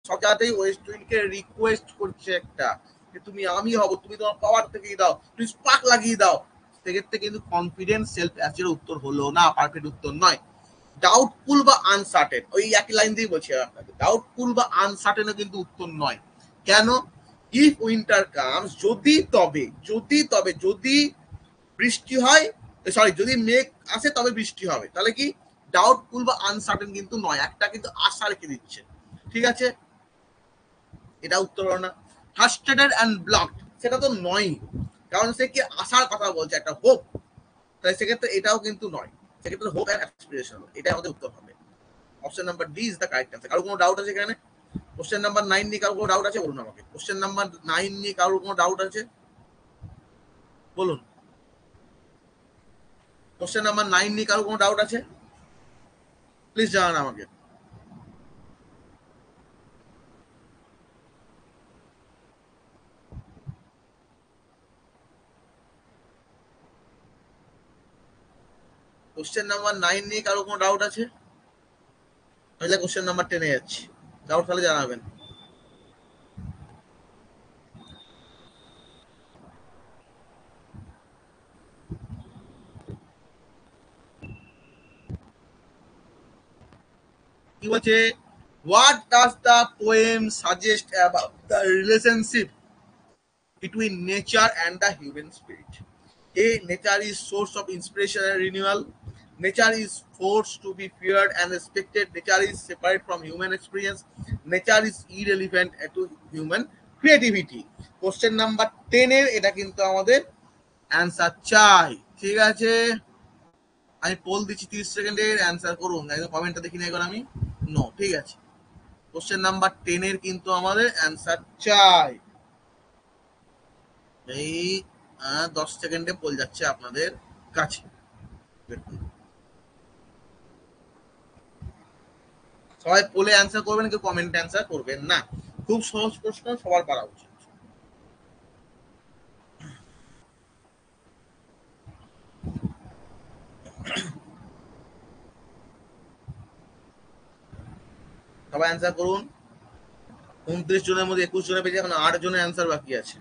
সব জায়গাতেই ওয়েস্ট উইন্ডকে রিকোয়েস্ট করছে একটা, যে তুমি আমি হব, তুমি তোমার পাওয়ার থেকে দাও, তুমি স্পার্ক লাগিয়ে দাও। সেক্ষেত্রে কিন্তু কনফিডেন্ট সেলফ অ্যাসিওর উত্তর হলো না, পারফেক্ট উত্তর নয়। ডাউটফুল বা আনসার্টেন, ওই একই লাইন দিয়ে বলছি আপনাকে, ডাউটফুল বা আনসার্টেনও কিন্তু উত্তর নয়। কেন? ইফ উইন্টার কামস, যদি বৃষ্টি হয়, সরি যদি মেঘ আসে তবে বৃষ্টি হবে, তাহলে কি ডাউটফুল বা আনসার্টেন কিন্তু নয়, একটা কিন্তু আশা রেখে দিচ্ছে। ঠিক আছে, এটা উত্তর হলো না। ফ্রাস্ট্রেটেড অ্যান্ড ব্লকড, সেটা তো নয়, কারণ সে কি আশার কথা বলছে, একটা হোপ, তাই সেক্ষেত্রে এটাও কিন্তু নয়। সেক্ষেত্রে হোপ অ্যান্ড অ্যাসপিরেশন, এটাই আমাদের উত্তর হবে। Option number D is the correct answer. কারো কোনো ডাউট আছে এখানে? কোশ্চেন নাম্বার 9 নিয়ে কারো কোনো ডাউট আছে বলুন আমাকে। কোশ্চেন নাম্বার 9 নিয়ে কারো কোনো ডাউট আছে বলুন। কোশ্চেন নাম্বার 9 নিয়ে কারো কোনো ডাউট আছে প্লিজ জানান আমাকে। কোশ্চেন নাম্বার 9 নিয়ে কারো কোনো ডাউট আছে? তাহলে কোশ্চেন নাম্বার 10 এ যাচ্ছি। ডাউট তাহলে জানাবেন। কি বলছে? What does the poem suggest about the relationship between nature and the human spirit? A. Nature is source of inspiration and renewal. Nature is force to be feared and respected. Nature is separate from human experience. Nature is irrelevant to human creativity. Question number 10 এর এটা কিন্তু আমাদের অ্যান্সার চাই। ঠিক আছে, আমি পোল দিচ্ছি 30 সেকেন্ডের, অ্যান্সার করুন। একদম কমেন্টটা দেখি না একবার আমি। নো, ঠিক আছে। কোশ্চেন নাম্বার 10 এর কিন্তু আমাদের অ্যান্সার চাই। এই 10 সেকেন্ডে পোল যাচ্ছে আপনাদের কাছে। সবাই পোলে অ্যান্সার করবেন, কেউ কমেন্টে অ্যান্সার করবেন না। খুব সহজ প্রশ্ন, সবার পারা উচিত। সবাই অ্যান্সার করুন। 29 জনের মধ্যে 21 জনের পেয়েছে, এখন 8 জনের অ্যান্সার বাকি আছে,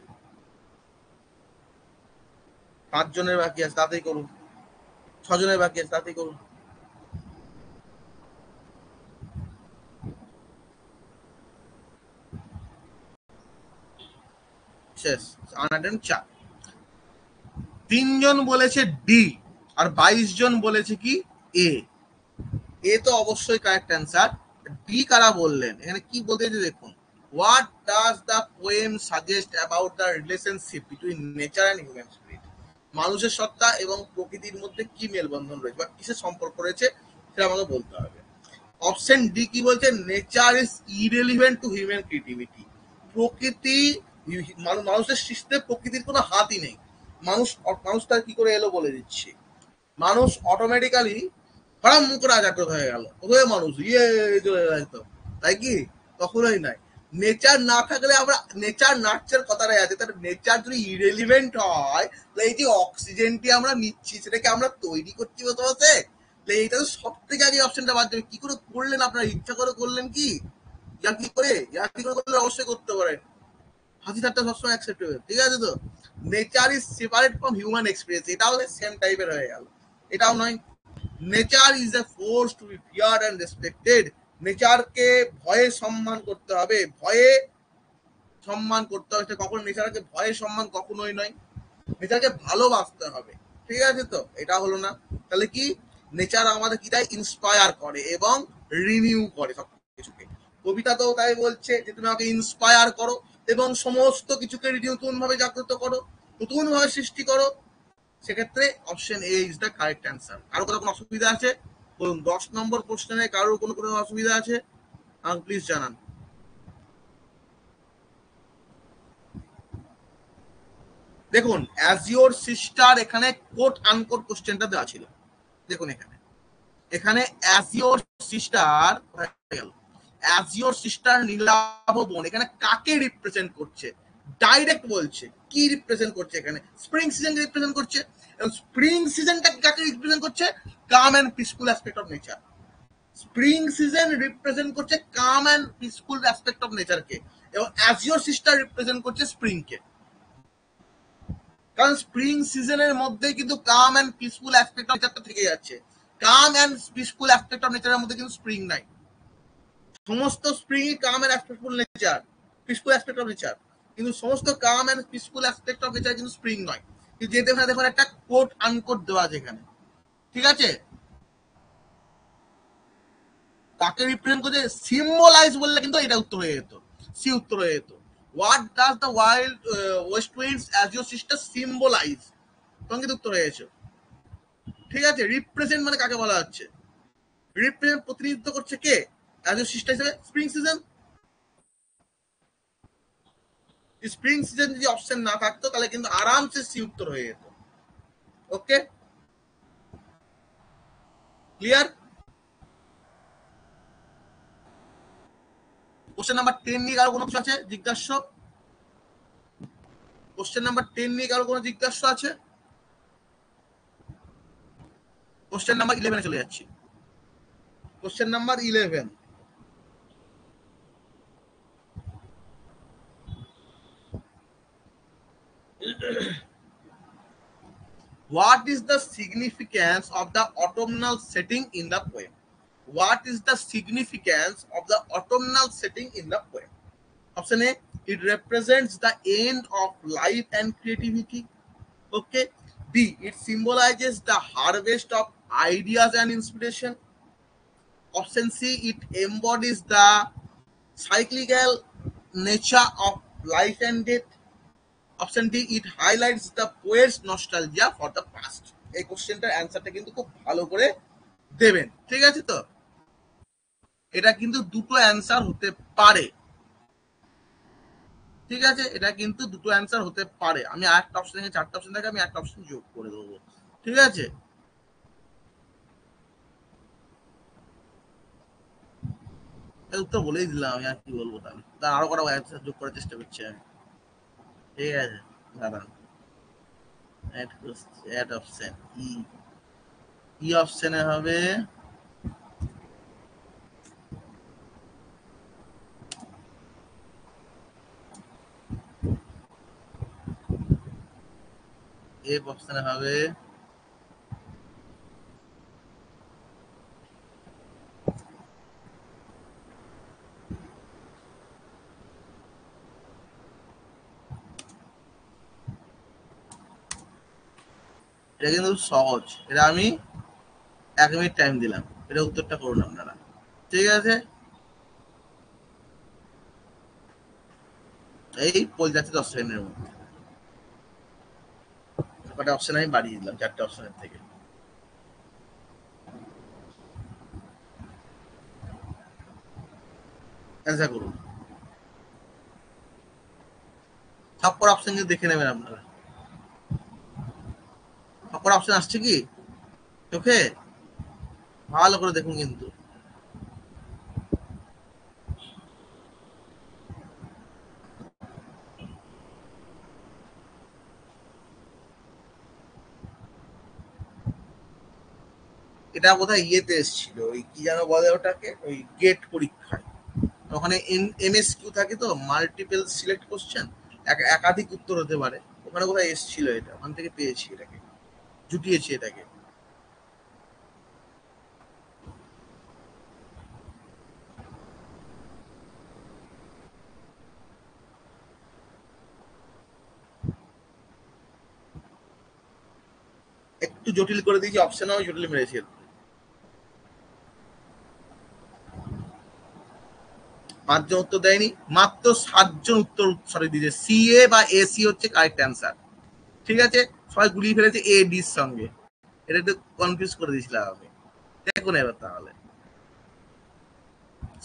5 জনের বাকি আছে, তাড়াতাড়ি করুন। 6 জনের বাকি আছে, তাড়াতাড়ি করুন। শেষ, আনাটেন 4। 3 জন বলেছে ডি, আর 22 জন বলেছে কি এ। এ তো অবশ্যই কারেক্ট অ্যান্সার। ডি কারা বললেন? এখানে কি বলতে চাইছে দেখুন। What does the poem suggest about the relationship between nature and human spirit? মানুষের সত্তা এবং প্রকৃতির মধ্যে কি মেলবন্ধন রয়েছে বা কিসের সম্পর্ক রয়েছে সেটা আমাকে বলতে হবে। অপশন ডি কি বলছে? Nature is irrelevant two human creativity. প্রকৃতি, মানুষের সৃষ্টিতে প্রকৃতির কোনো হাতই নেই। মানুষ তার কি করে এলো বলে দিচ্ছি। মানুষ অটোমেটিক্যালি হঠাৎ করে জাগ্রত হয়ে গেল, কোথায় মানুষ চলে গেল, তাই কি? কখনোই নাই। নেচার না থাকলে আমরা, নেচার নার্চার কথাটাই আছে, তাহলে নেচার যদি ইরেলিভেন্ট হয়, তাহলে এই যে অক্সিজেনটি আমরা নিচ্ছি সেটাকে আমরা তৈরি করছি বসে, এইটা তো সব থেকে আগে অপশনটা বাদ দেবে। কি করে করলেন আপনারা? ইচ্ছা করে করলেন কি? কি করে করলে অবশ্যই করতে পারেন। হাসি ঠাট্টা সবসময় অ্যাকসেপ্টেবল, ঠিক আছে তো। Nature is separate from human experience, এটাও সেম টাইপের হয়ে গেল, এটাও নয়। Nature is a force to be feared and respected. নেচারকে ভয়ে সম্মান করতে হবে, ভয়ে সম্মান করতে হবে। কখনো নেচারকে ভয়ে সম্মান কখনোই নয়, নেচারকে ভালোবাসতে হবে। ঠিক আছে তো, এটা হলো না। তাহলে কি নেচার আমাদের কি দেয়? ইন্সপায়ার করে এবং রিনিউ করে সব কিছুকে। কবিতা তো তাই বলছে যে তুমি আমাকে ইন্সপায়ার করো, এবং সমস্ত কিছুকে নতুন ভাবে জাগ্রত করো, নতুন ভাবে সৃষ্টি করো, সেক্ষেত্রে option A is the correct answer. কারো কোনো অসুবিধা আছে বলুন? 10 নম্বর কোশ্চেনে কারোর কোনো কোনো অসুবিধা আছে আমাকে প্লিজ জানান। দেখুন, অ্যাজ ইওর সিস্টার, এখানে কোট আনকোট কোশ্চেনটা দেওয়া ছিল। দেখুন এখানে এখানে as your sister, as your sister নীলাভ বোন, এখানে কাকে রিপ্রেজেন্ট করছে? ডাইরেক্ট বলছে কি রিপ্রেজেন্ট করছে? এখানে স্প্রিং সিজন রিপ্রেজেন্ট করছে। এবং স্প্রিং সিজনটা কাকে রিপ্রেজেন্ট করছে? Calm and peaceful aspect of nature. Spring season represent করছে calm and peaceful aspect of নেচারকে, এবং অ্যাজ ইওর সিস্টার রিপ্রেজেন্ট করছে স্প্রিংকে। কারণ স্প্রিং সিজনের মধ্যে কিন্তু calm and peaceful aspect of নেচারটা থেকে যাচ্ছে। Calm and peaceful aspect of নেচারের মধ্যে কিন্তু স্প্রিং নাই। সমস্ত spring calm and peaceful nature, peaceful aspect of nature, কিন্তু সমস্ত calm and peaceful aspect of nature কিন্তু স্প্রিং নয়। কিন্তু যেতে দেখুন একটা কোট আনকোট দেওয়া আছে এখানে, ঠিক আছে? তাকে রিপ্রেজেন্ট করছে সিম্বলাইজ বললে কিন্তু এটা উত্তর হয়ে যেত, সি উত্তর হয়ে যেত। What does the wild west winds as your sister symbolize, তখন কিন্তু উত্তর হয়ে গেছে, ঠিক আছে? রিপ্রেজেন্ট মানে কাকে বলা হচ্ছে? রিপ্রেজেন্ট প্রতিনিধিত্ব করছে কে অ্যাজ ইওর সিস্টার হিসেবে? Spring season. স্প্রিং সিজন যদি অপশন না থাকতো তাহলে কিন্তু আরামসে সি উত্তর হয়ে যেত। ওকে, ক্লিয়ার? কোশ্চেন নাম্বার 10 নিয়ে কারো কোনো কিছু আছে জিজ্ঞাস্য? কোশ্চেন নাম্বার 10 নিয়ে কারো কোনো জিজ্ঞাস্য আছে? কোশ্চেন নাম্বার 11 চলে যাচ্ছি। Question number 11, what is the significance of the autumnal setting in the poem? What is the significance of the autumnal setting in the poem? Option A, it represents the end of life and creativity. Okay. B, it symbolizes the harvest of ideas and inspiration. Option C, it embodies the cyclical nature of life and death. Option D, it highlights the poet's nostalgia for the past. এই কোশ্চেনটার অ্যান্সারটা কিন্তু খুব ভালো করে দেবেন, ঠিক আছে? তো এটা কিন্তু দুটো অ্যান্সার হতে পারে, ঠিক আছে? এটা কিন্তু দুটো অ্যান্সার হতে পারে। আমি আরেকটা অপশন থেকে, চারটা অপশন থেকে আমি একটা অপশন যোগ করে দেবো, ঠিক আছে? উত্তর বলেই দিলাম, আমি আর কি বলবো? তাহলে আরো কটা অ্যান্সার যোগ করার চেষ্টা করছি আমি, ঠিক আছে? দাঁড়ান, অ্যাড অপশন ই, ই অপশনে হবে এ, অপশনে হবে এটা কিন্তু সহজ, এটা আমি 1 মিনিট টাইম দিলাম, এটা উত্তরটা করুন আপনারা, ঠিক আছে? এই পৌঁছে যাচ্ছে 10 সেকেন্ডের মধ্যে। কটা অপশন আমি বাড়িয়ে দিলাম, 4টে অপশনের থেকে। অ্যান্সার করুন। সব কটা অপশন কিন্তু দেখে নেবেন আপনারা। সব কটা অপশন আসছে কি চোখে? ভালো করে দেখুন কিন্তু। এটা বোধহয় ইয়েতে এসেছিল, ওই কি যেন বলে ওটাকে, ওই গেট পরীক্ষায়। ওখানে এমএসকিউ থাকে তো, মাল্টিপল সিলেক্ট কোশ্চেন, একাধিক উত্তর হতে পারে, ওখানে বোধহয় এসেছিল এটা, ওখান থেকে পেয়েছি এটাকে, জুটিয়েছি এটাকে। একটু জটিল করে দিয়েছি, অপশনও জটিল মেরেছি। 5 জন উত্তর দেয়নি, মাত্র 7 জন উত্তর সরি দিয়েছে সি এ বা এসি হচ্ছে কারেক্ট অ্যান্সার। ঠিক আছে, সবাই গুলিয়ে ফেলেছে এ ডির সঙ্গে, এটা একটু কনফিউজ করে দিয়েছিলাম আমি। দেখুন এবার তাহলে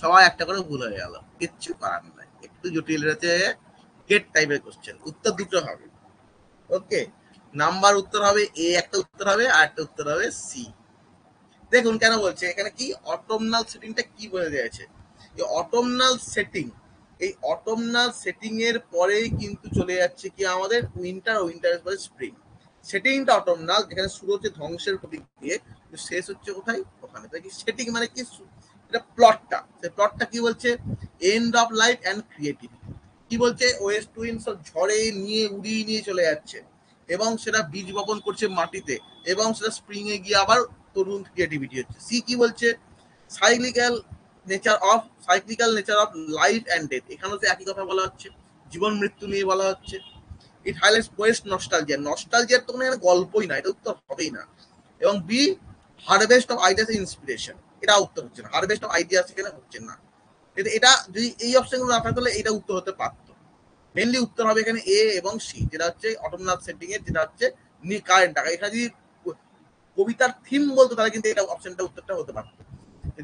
সবাই একটা করে ভুল হয়ে গেল, কিচ্ছু করার নাই, একটু জটিল হয়েছে, গেট টাইপের কোশ্চেন, উত্তর দুটো হবে। ওকে, নাম্বার উত্তর হবে এ একটা উত্তর হবে, আর একটা উত্তর হবে সি। দেখুন কেন বলছে এখানে কি অটোমনাল সেটিংটা কি বলে দিয়েছে, এই অটোমনাল সেটিং, এই অটোমনাল সেটিং এর পরেই কিন্তু চলে যাচ্ছে কি আমাদের উইন্টার, উইন্টারের পরে স্প্রিং। সেটিংটা অটোমনাল, যেখানে শুরু হচ্ছে ধ্বংসের প্রতীক দিয়ে, শেষ হচ্ছে কোথায় ওখানে। তাই কি সেটিং মানে কি, এটা প্লটটা, সেই প্লটটা কি বলছে, end of life and creativity. কি বলছে, ওয়েস্ট উইন্ড সব ঝড়ে নিয়ে উড়িয়ে নিয়ে চলে যাচ্ছে, এবং সেটা বীজ বপন করছে মাটিতে, এবং সেটা স্প্রিং এ গিয়ে আবার তরুণ ক্রিয়েটিভিটি হচ্ছে। সি কি বলছে, cyclical nature of life and death, এখানেও তো একই কথা বলা হচ্ছে, জীবন মৃত্যু নিয়ে বলা হচ্ছে। ইট হাইলাইটস ওয়েস্ট নস্টালজিয়া, নস্টালজিয়ার তো কোনো গল্পই না, এটা উত্তর হবেই না। এবং B, harvest of ideas inspiration, এটা উত্তর হচ্ছে না, হারভেস্ট অফ আইডিয়াস এখানে হচ্ছে না। এটা যদি এই অপশনগুলো না থাকলে এটা উত্তর হতে পারত। মেনলি উত্তর হবে এখানে এ এবং সি, যেটা হচ্ছে অটোমনাল সেটিং এর, যেটা হচ্ছে কারেন্ট টাকা। এখানে যদি কবিতার থিম বলতো তাহলে কিন্তু এটা অপশনটা উত্তরটা হতে পারত,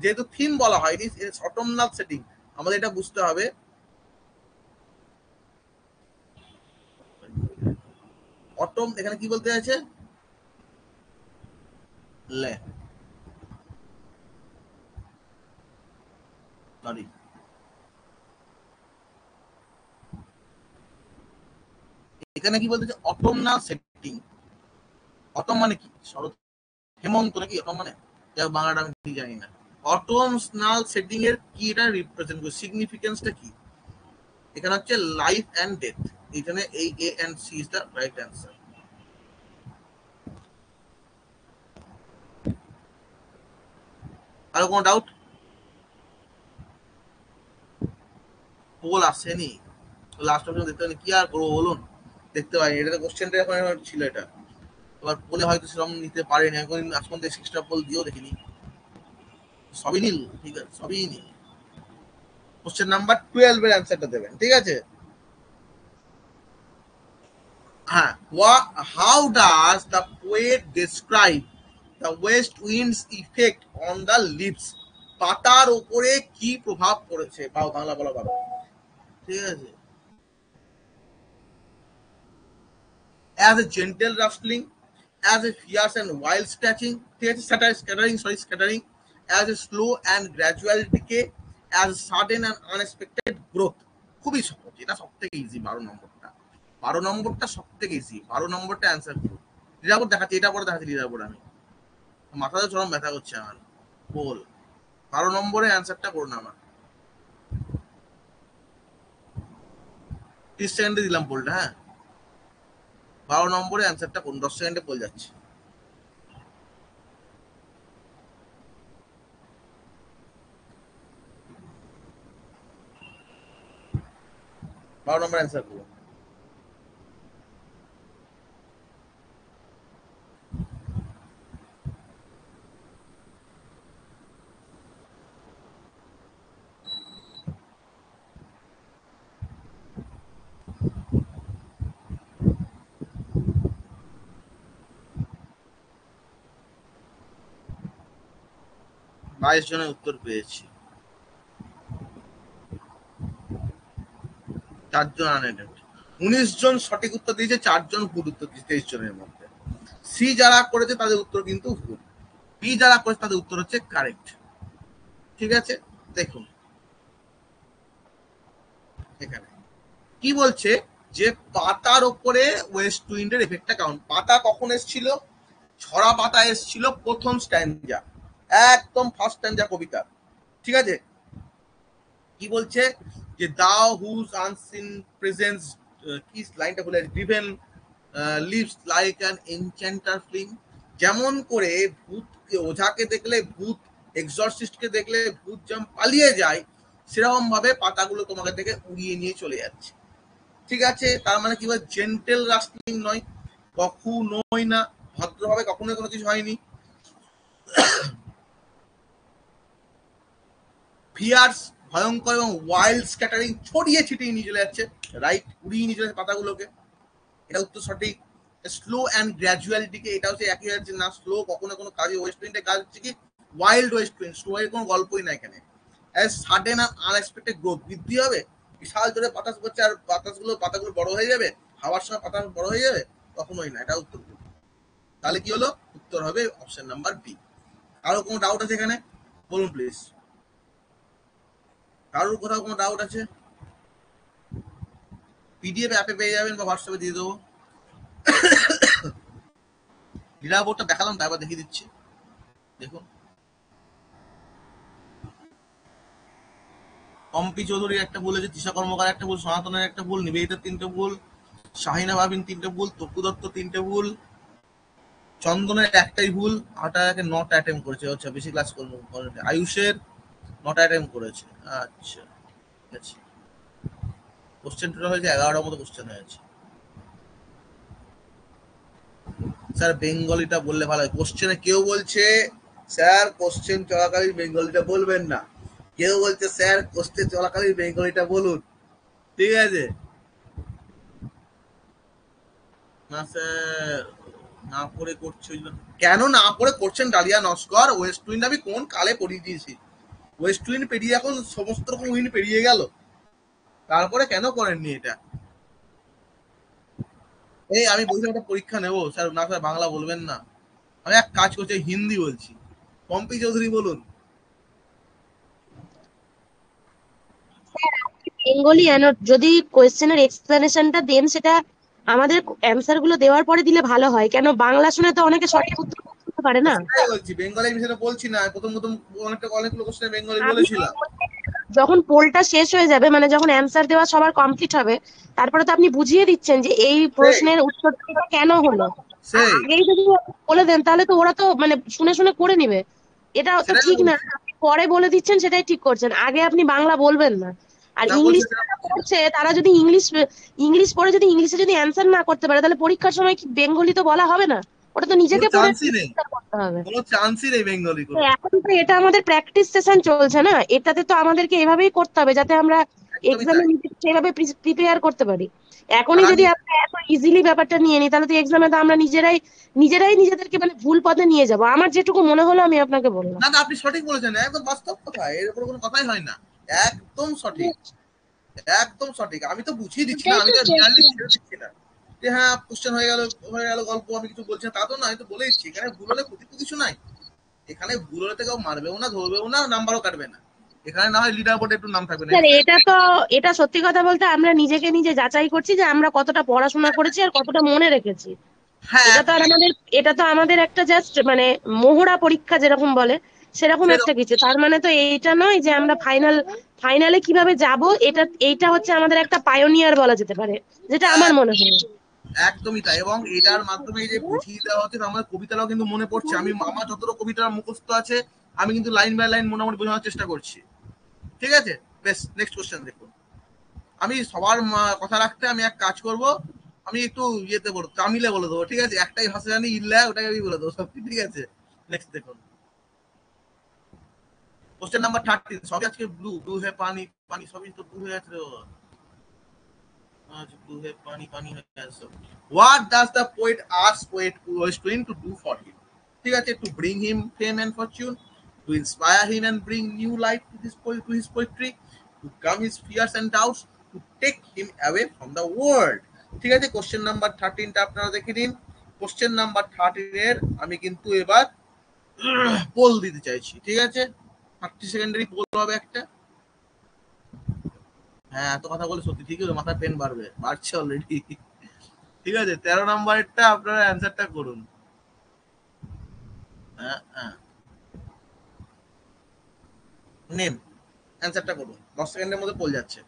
যেহেতু থিম বলা হয়নি, অটোমনাল সেটিং, আমাদের এটা বুঝতে হবে। অটম এখানে কি বলতে আছে, লে সরি, এখানে কি বলতে, অটোমনাল সেটিং, অটম মানে কি, শরৎ, হেমন্ত নাকি অটম মানে, বাংলাটা আমি ঠিক জানি না। অটোমনাল সেটিং এর কি এটা রিপ্রেজেন্ট করে, সিগনিফিকেন্সটা কি, এখানে হচ্ছে লাইফ এন্ড ডেথ, এখানে এই A and C is the right answer. আর কোনো ডাউট, পোল আসেনি, লাস্ট অপশন দেখতে পাইনি, কি আর করবো বলুন, দেখতে পাইনি, এটা তো কোশ্চেনটা এখন ছিল এটা, এবার পোলে হয়তো সেরকম নিতে পারেনি, এখন আজ পর্যন্ত এক্সট্রা পোল দিয়েও দেখিনি, সবই নীল, ঠিক আছে সবই নীল। কোশ্চেন নাম্বার 12 এর অ্যান্সারটা দেবেন, ঠিক আছে। হ্যাঁ, how does the poet describe the west wind's effect on the leaves, পাতার উপরে কি প্রভাব পড়েছে, বাংলা বলা ভালো, ঠিক আছে। As a gentle rustling, as a fierce and wild scratching, ঠিক আছে, scattering, as a slow and gradual decay, as a sudden and unexpected growth। খুবই সহজ, এটা সব থেকে ইজি, 12 নম্বরটা, 12 নম্বরটা সব থেকে ইজি, 12 নম্বরটা অ্যান্সার করুন। লিডারবোর্ড দেখাচ্ছি, এটা পরে দেখাচ্ছি লিডারবোর্ড, আমি মাথাতে চরম ব্যথা করছে আমার, বল 12 নম্বরের অ্যান্সারটা করুন আমার। 30 সেকেন্ডে দিলাম পোলটা, হ্যাঁ, 12 নম্বরের অ্যান্সারটা করুন, 10 সেকেন্ডে বলে যাচ্ছে। 12 নম্বর অ্যান্সার করুন। বাইশ জনের উত্তর পেয়েছি, 4 জন আনএডেড, 19 জন সঠিক উত্তর দিয়েছে, 4 জন ভুল উত্তর দিয়েছে 23 জনের মধ্যে। সি যারা করেছে তাদের উত্তর কিন্তু ভুল, বি যারা করেছে তাদের উত্তর হচ্ছে কারেক্ট, ঠিক আছে। দেখুন এখানে কি বলছে, যে পাতার উপরে ওয়েস্ট উইন্ডের এফেক্টটা কেমন, পাতা কখন এসেছিল, ছড়া পাতা এসেছিল প্রথম স্ট্যান্ডা, একদম ফার্স্ট স্ট্যান্ডা কবিতা, ঠিক আছে। কি বলছে, যে দাও হুজ আনসিন প্রেজেন্স, কি লাইনটা বলে, driven leaves like an enchanter fleeing, যেমন করে ভূত, ওঝাকে দেখলে ভূত, এক্সরসিস্টকে দেখলে ভূত যেমন পালিয়ে যায়, সেরকম ভাবে পাতাগুলো তোমাকে থেকে উড়িয়ে নিয়ে চলে যাচ্ছে, ঠিক আছে। তার মানে কি বলে, জেন্টেল রাস্টলিং নয়, কখনোই না, ভদ্রভাবে কখনোই কোনো কিছু হয়নি। ফিয়ার্স, ভয়ঙ্কর এবং ওয়াইল্ড স্ক্যাটারিং, ছড়িয়ে ছিটিয়ে নিয়ে চলে যাচ্ছে, রাইট, উড়িয়ে নিয়ে চলে যাচ্ছে পাতাগুলোকে। এটা উত্তর সঠিক। স্লো অ্যান্ড গ্র্যাজুয়ালিটিকে, এটা হচ্ছে একই হচ্ছে না, স্লো কখনো কোনো কাজে, ওয়েস্ট উইন্ডের কাজ হচ্ছে কি ওয়াইল্ড ওয়েস্ট উইন্ড, স্লো এর কোনো গল্পই না এখানে। অ্যাজ সাডেন আর আনএক্সপেক্টেড গ্রোথ, বৃদ্ধি হবে, বিশাল জোরে বাতাস করছে আর পাতাগুলো বড় হয়ে যাবে, হাওয়ার সময় পাতা বড় হয়ে যাবে, কখনোই না, এটা উত্তর। তাহলে কি হলো, উত্তর হবে অপশন নাম্বার বি। কারো কোনো ডাউট আছে এখানে, বলুন প্লিজ। কারোর কোথাও কোনো ডাউট আছে? পিডিএফ অ্যাপে পেয়ে যাবেন বা হোয়াটসঅ্যাপে দিয়ে দেবো। লীলা বোর্ডটা দেখালাম, তারপর দেখিয়ে দিচ্ছি, দেখুন। পম্পি চৌধুরীর একটা ভুল আছে, তৃষা কর্মকার একটা ভুল, সনাতনের একটা ভুল, নিবেদিতার তিনটে ভুল, শাহিনা ভাবিন তিনটে ভুল, তপু দত্ত তিনটে ভুল, চন্দনের একটাই ভুল, আটাকে নট অ্যাটেম্প করেছে, আচ্ছা বেশি ক্লাস করবো। আয়ুষের নট অ্যাটেম্প করেছে, আচ্ছা ঠিক আছে। কোশ্চেন টোটাল হয়েছে 11টার মতো কোশ্চেন হয়েছে। স্যার বেঙ্গলিটা বললে ভালো হয়। কোশ্চেনে কেউ বলছে স্যার কোশ্চেন চলাকালীন বেঙ্গলিটা বলবেন না, কেউ বলছে স্যার কোশ্চেন চলাকালীন বেঙ্গলিটা বলুন, ঠিক আছে। না স্যার, না পড়ে করছে, কেন না পড়ে করছেন ডালিয়া নস্কর? ওয়েস্ট উইন্ড আমি কোন কালে পড়িয়ে দিয়েছি, ওয়েস্ট উইন্ড পেরিয়ে এখন সমস্ত রকম উইন্ড পেরিয়ে গেল, তারপরে কেন করেননি এটা? এই আমি বলছিলাম একটা পরীক্ষা নেবো স্যার, না স্যার বাংলা বলবেন না, আমি এক কাজ করছি হিন্দি বলছি। পম্পি চৌধুরী বলুন। বেঙ্গলি যদি কোয়েশ্চেনের এক্সপ্লেনেশনটা দেন, সেটা আমাদের অ্যান্সার গুলো দেওয়ার পরে দিলে ভালো হয়, কেন বাংলা শুনে তো অনেকে সঠিক উত্তর করতে পারে না। সেটাই বলছি, বেঙ্গলি বিষয়টা বলছি না, প্রথম প্রথম অনেকগুলো কোশ্চেন বেঙ্গলি আমি বলেছিলাম। যখন পোলটা শেষ হয়ে যাবে, মানে যখন অ্যান্সার দেওয়া সবার কমপ্লিট হবে, তারপরে তো আপনি বুঝিয়ে দিচ্ছেন যে এই সেই প্রশ্নের উত্তরটা কেন হলো। আর সেই আগেই যদি বলে দেন, তাহলে তো ওরা তো মানে শুনে শুনে করে নিবে, এটা তো সেটাই ঠিক না। বলছি। আপনি পরে বলে দিচ্ছেন, সেটাই ঠিক করছেন, আগে আপনি বাংলা বলবেন না। আর না বলছি ইংলিশ সেটা যারা বলছি না। পড়ছে, তারা যদি ইংলিশ ইংলিশ পড়ে যদি ইংলিশে যদি অ্যান্সার না করতে পারে, তাহলে পরীক্ষার সময় কি বেঙ্গলি তো বলা হবে না, ওটা তো কোনো নিজেকে পড়ে চান্সই নেই, answer করতে হবে। কোনো চান্সই নেই বেঙ্গলি তো কোনো। এখন তো এটা আমাদের প্র্যাকটিস সেশন চলছে না, এটাতে তো আমাদেরকে এভাবেই করতে হবে যাতে আমরা একদমই এক্সামে তাই। সেভাবে প্রিপেয়ার করতে পারি। আর এখনই যদি আমি আমরা এত ইজিলি ব্যাপারটা নিয়ে নিই, তাহলে তো এক্সামে তো আমরা নিজেরাই নিজেরাই নিজেদেরকে মানে ভুল পথে নিয়ে যাব। আমার যেটুকু মনে হলো আমি আপনাকে বললাম। না না, আপনি সঠিক বলেছেন, একদম বাস্তব কথা, এর উপর কোনো কথাই হয় না, একদম সঠিক, একদম সঠিক। আমি তো বুঝিয়ে দিচ্ছি না, আমি তো বিয়ারলি ছেড়ে দিচ্ছি না যে হ্যাঁ কোশ্চেন হয়ে গেল গল্প, আমি কিছু বলছি না, তা তো না, আমি তো বলে দিচ্ছি এখানে ভুল হলে ক্ষতি তো কিছু নাই, এখানে ভুল হলে তো কেউ মারবেও না, ধরবেও না, নাম্বারও কাটবে না, এখানে না হয় লিডার বোর্ডে একটু নাম থাকবে না। স্যার, এটা সত্যি কথা বলতে আমরা নিজেকে নিজে যাচাই করছি যে আমরা কতটা পড়াশোনা করেছি আর কতটা মনে রেখেছি। হ্যাঁ, এটা তো আমাদের একটা জাস্ট মানে মহড়া পরীক্ষা যেরকম বলে, সেরকম একটা সেরকম কিছু। তার মানে তো এইটা নয় যে আমরা ফাইনালে কিভাবে যাব। এইটা হচ্ছে আমাদের একটা পায়োনিয়ার বলা যেতে পারে, যেটা আমার মনে হয়। একদমই তাই। এবং এটার মাধ্যমে এই যে বুঝিয়ে দেওয়া হচ্ছে, আমার কবিতাটাও কিন্তু মনে পড়ছে, আমি আমার যতটা কবিতা মুখস্থ আছে আমি কিন্তু লাইন বাই লাইন মোটামুটি বোঝানোর চেষ্টা করছি, ঠিক আছে। বেশ, নেক্সট কোশ্চেন দেখুন। আমি সবার কথা রাখতে আমি এক কাজ করব, আমি একটু ইয়েতে বলবো, তামিলে বলে দেবো, ঠিক আছে, একটাই ভাষা জানি ইল্লা, ওটাকে আমি বলে দেবো সব, ঠিক আছে। নেক্সট দেখুন, কোশ্চেন নাম্বার 13, সবই আজকে ব্লু, ব্লু হে পানি, পানি সবই তো ব্লু হয়ে আছে রে বাবা। আচ্ছা, ব্লু হে পানি, পানি হয়ে আছে সব। What does the poet ask West Wind to do for him? ঠিক আছে, to bring him fame and fortune, to inspire him and bring new life to his poetry, to calm his fears and doubts, to take him away from the world. ঠিক আছে, কোশ্চেন নাম্বার 13টা আপনারা দেখে নিন। কোশ্চেন নাম্বার 13 এর আমি কিন্তু এবার পোল দিতে চাইছি, ঠিক আছে। 30 সেকেন্ডারি পোল হবে একটা। হ্যাঁ, এত কথা বলে সত্যি ঠিকই মাথায় পেন বাড়ছে অলরেডি, ঠিক আছে। 13 নম্বরেরটা আপনারা অ্যান্সারটা করুন। হ্যাঁ হ্যাঁ, নেম অ্যান্সারটা করুন, 10 সেকেন্ডের মধ্যে পল যাচ্ছে।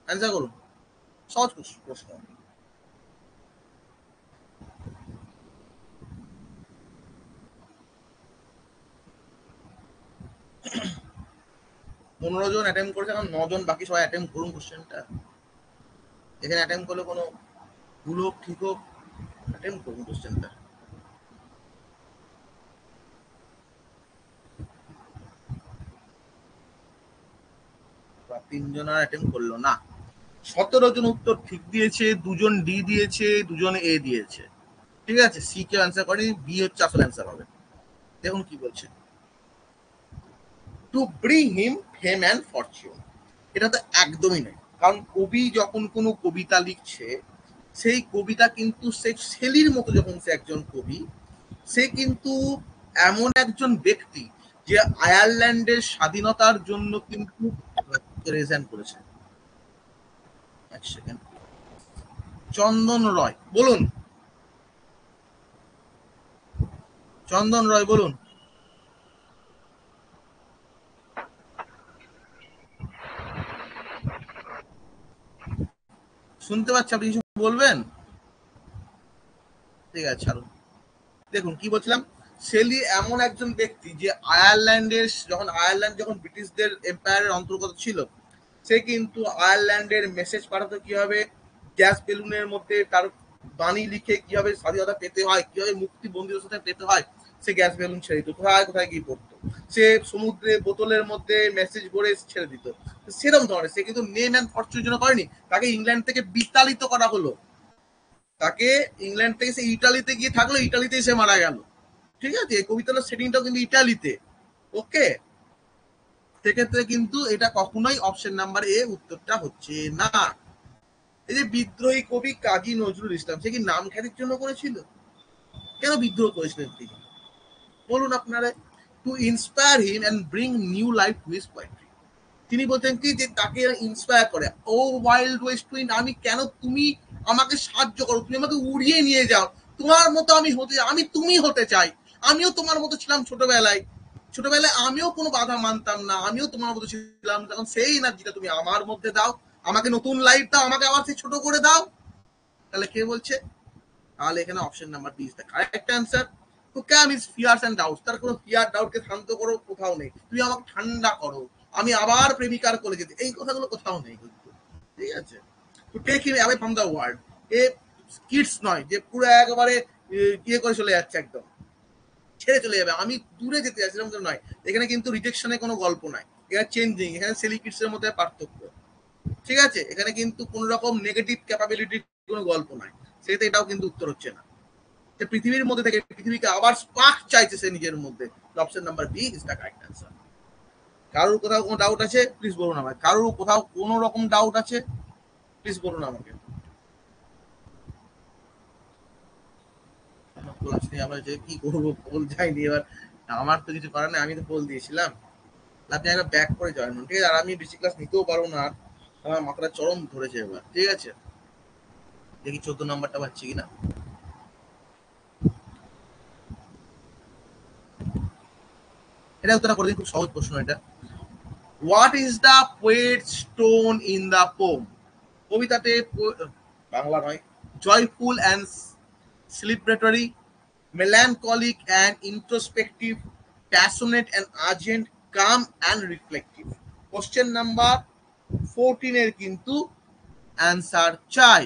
অ্যান্সার করুন, সহজ প্রশ্ন। পনেরো জন অ্যাটেম্প করেছে, এখন 9 জন বাকি, সবাই অ্যাটেম্প করুন কোশ্চেনটা। এখানে অ্যাটেম্প করলে কোনো ভুল হোক ঠিক হোক অ্যাটেম্প করুন কোশ্চেনটা। তিনজন আর অ্যাটেম্প করলো না। 17 জন উত্তর ঠিক দিয়েছে, 2 জন ডি দিয়েছে, 2 জন এ দিয়েছে। ঠিক আছে, সি কেউ অ্যান্সার করেনি, বি হচ্ছে আসল অ্যান্সার হবে। দেখুন কি বলছে, to bring him fame and Fortune. এটা তো একদমই নয়, কারণ কবি যখন কোনো কবিতা লিখছে, সেই কবিতা কিন্তু সে শেলির মতো, যখন সে একজন কবি, সে কিন্তু এমন একজন ব্যক্তি যে আয়ারল্যান্ডের স্বাধীনতার জন্য কিন্তু রেজাইন করেছে। এক সেকেন্ড, চন্দন রয় বলুন, চন্দন রয় বলুন। শুনতে পাচ্ছি, আপনি কিছু বলবেন? ঠিক আছে, ছাড়ুন। দেখুন কি বলছিলাম, শেলি এমন একজন ব্যক্তি যে আয়ারল্যান্ডের, যখন আয়ারল্যান্ড যখন ব্রিটিশদের এম্পায়ারের অন্তর্গত ছিল, সে কিন্তু আয়ারল্যান্ডের মেসেজ পাঠাতো কিভাবে, গ্যাস বেলুনের মধ্যে তার বাণী লিখে কিভাবে স্বাধীনতা পেতে হয়, কিভাবে মুক্তি বন্দীদের সাথে পেতে হয়, সে গ্যাস বেলুন ছেড়ে দিত, কোথায় কোথায় গিয়ে পড়তো, সে সমুদ্রে বোতলের মধ্যে মেসেজ ভরে ছেড়ে দিত। সেরকম ধরনের, সে কিন্তু নেম অ্যান্ড ফরচুনের জন্য করেনি, তাকে ইংল্যান্ড থেকে বিতাড়িত করা হলো, তাকে ইংল্যান্ড থেকে সে ইটালিতে গিয়ে থাকলো, ইটালিতেই সে মারা গেল। ঠিক আছে, এই কবিতার সেটিংটাও কিন্তু ইটালিতে। ওকে, সেক্ষেত্রে কিন্তু এটা কখনোই অপশন নাম্বার এ উত্তরটা হচ্ছে না। এই যে বিদ্রোহী কবি কাজী নজরুল ইসলাম, সে কি নাম খ্যাতির জন্য করেছিল? কেন বিদ্রোহ করেছিলেন তিনি বলুন আপনারা? To inspire him and bring new life to his poetry. তিনি বলতেন কি, যে তাকে ইন্সপায়ার করে, ও ওয়াইল্ড ওয়েস্ট উইন্ড, আমি কেন, তুমি আমাকে সাহায্য করো, তুমি আমাকে উড়িয়ে নিয়ে যাও, তোমার মতো আমি হতে, আমি তুমি হতে চাই, আমিও তোমার মতো ছিলাম ছোটবেলায়, ছোটবেলায় আমিও কোনো বাধা মানতাম না, আমিও তোমার মতো ছিলাম, তখন সেই এনার্জিটা তুমি আমার মধ্যে দাও, আমাকে নতুন লাইফ দাও, আমাকে আবার সেই ছোট করে দাও। তাহলে কে বলছে? তাহলে এখানে option number B is the correct answer. To calm his fears and doubts, তার কোনো ফিয়ার ডাউটকে শান্ত করো কোথাও নেই, তুমি আমাকে ঠান্ডা করো, আমি আবার প্রেমিকার করে যেতে, এই কথাগুলো কোথাও নেই কিন্তু। ঠিক আছে, to take him away from the world, এ কিডস নয় যে পুরো একেবারে ইয়ে করে চলে যাচ্ছে, একদম ছেড়ে চলে যাবে, আমি দূরে যেতে যাচ্ছি, এরকম নয়। এখানে কিন্তু রিজেকশনের কোনো গল্প নাই, এখানে চেঞ্জিং, এখানে সেলি কিডস এর মধ্যে পার্থক্য। ঠিক আছে, এখানে কিন্তু কোন রকম নেগেটিভ ক্যাপাবিলিটির কোনো গল্প নাই, সেটা এটাও কিন্তু উত্তর হচ্ছে না। যে পৃথিবীর মধ্যে থেকে পৃথিবীকে আবার স্পার্ক চাইছে সে নিজের মধ্যে। Option number B is the correct answer. কারোর কোথাও কোনো ডাউট আছে প্লিজ বলুন আমাকে, কারোর কোথাও কোনো রকম ডাউট আছে প্লিজ বলুন আমাকে। আমরা যে কি করবো, পোল যাইনি এবার, আমার তো কিছু করার নেই, আমি তো পোল দিয়েছিলাম। আপনি একবার ব্যাক করে জয়েন হন, ঠিক আছে, আর আমি বেশি ক্লাস নিতেও পারবো না, আর আমার মাথাটা চরম ধরেছে এবার। ঠিক আছে, দেখি 14 নাম্বারটা পাচ্ছি কিনা। এটা উত্তরটা করে দিন, খুব সহজ প্রশ্ন এটা। What is the poet's tone in the poem? কবিতাতে বাংলা নয়, joyful and celebratory, melancholic and introspective, passionate and urgent, calm and reflective. Question number 14 এর কিন্তু অ্যান্সার চাই।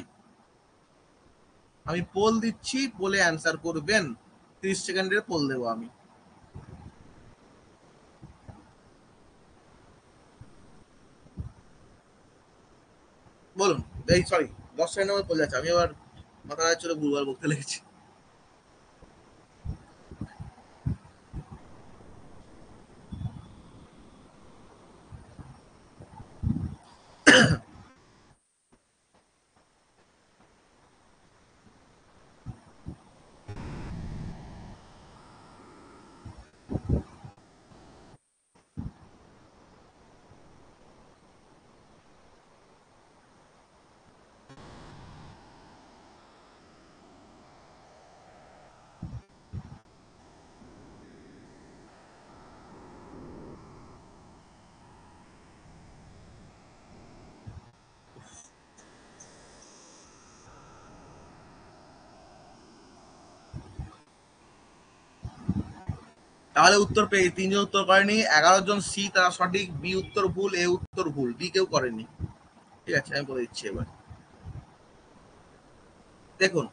আমি পোল দিচ্ছি, পোলে অ্যান্সার করবেন, 30 সেকেন্ডের পোল দেবো আমি। বলুন, এই সরি 10 সেকেন্ডের মধ্যে পোল যাচ্ছে, আমি আবার মাথা চলে ভুলভাল বলতে লেগেছি। তাহলে উত্তর পেয়ে, 3 জন উত্তর করেনি, 11 জন সি তারা সঠিক, বি উত্তর ভুল, এ উত্তর ভুল, ডি কেউ করেনি। ঠিক আছে, আমি বলে দিচ্ছি এবার। দেখুন,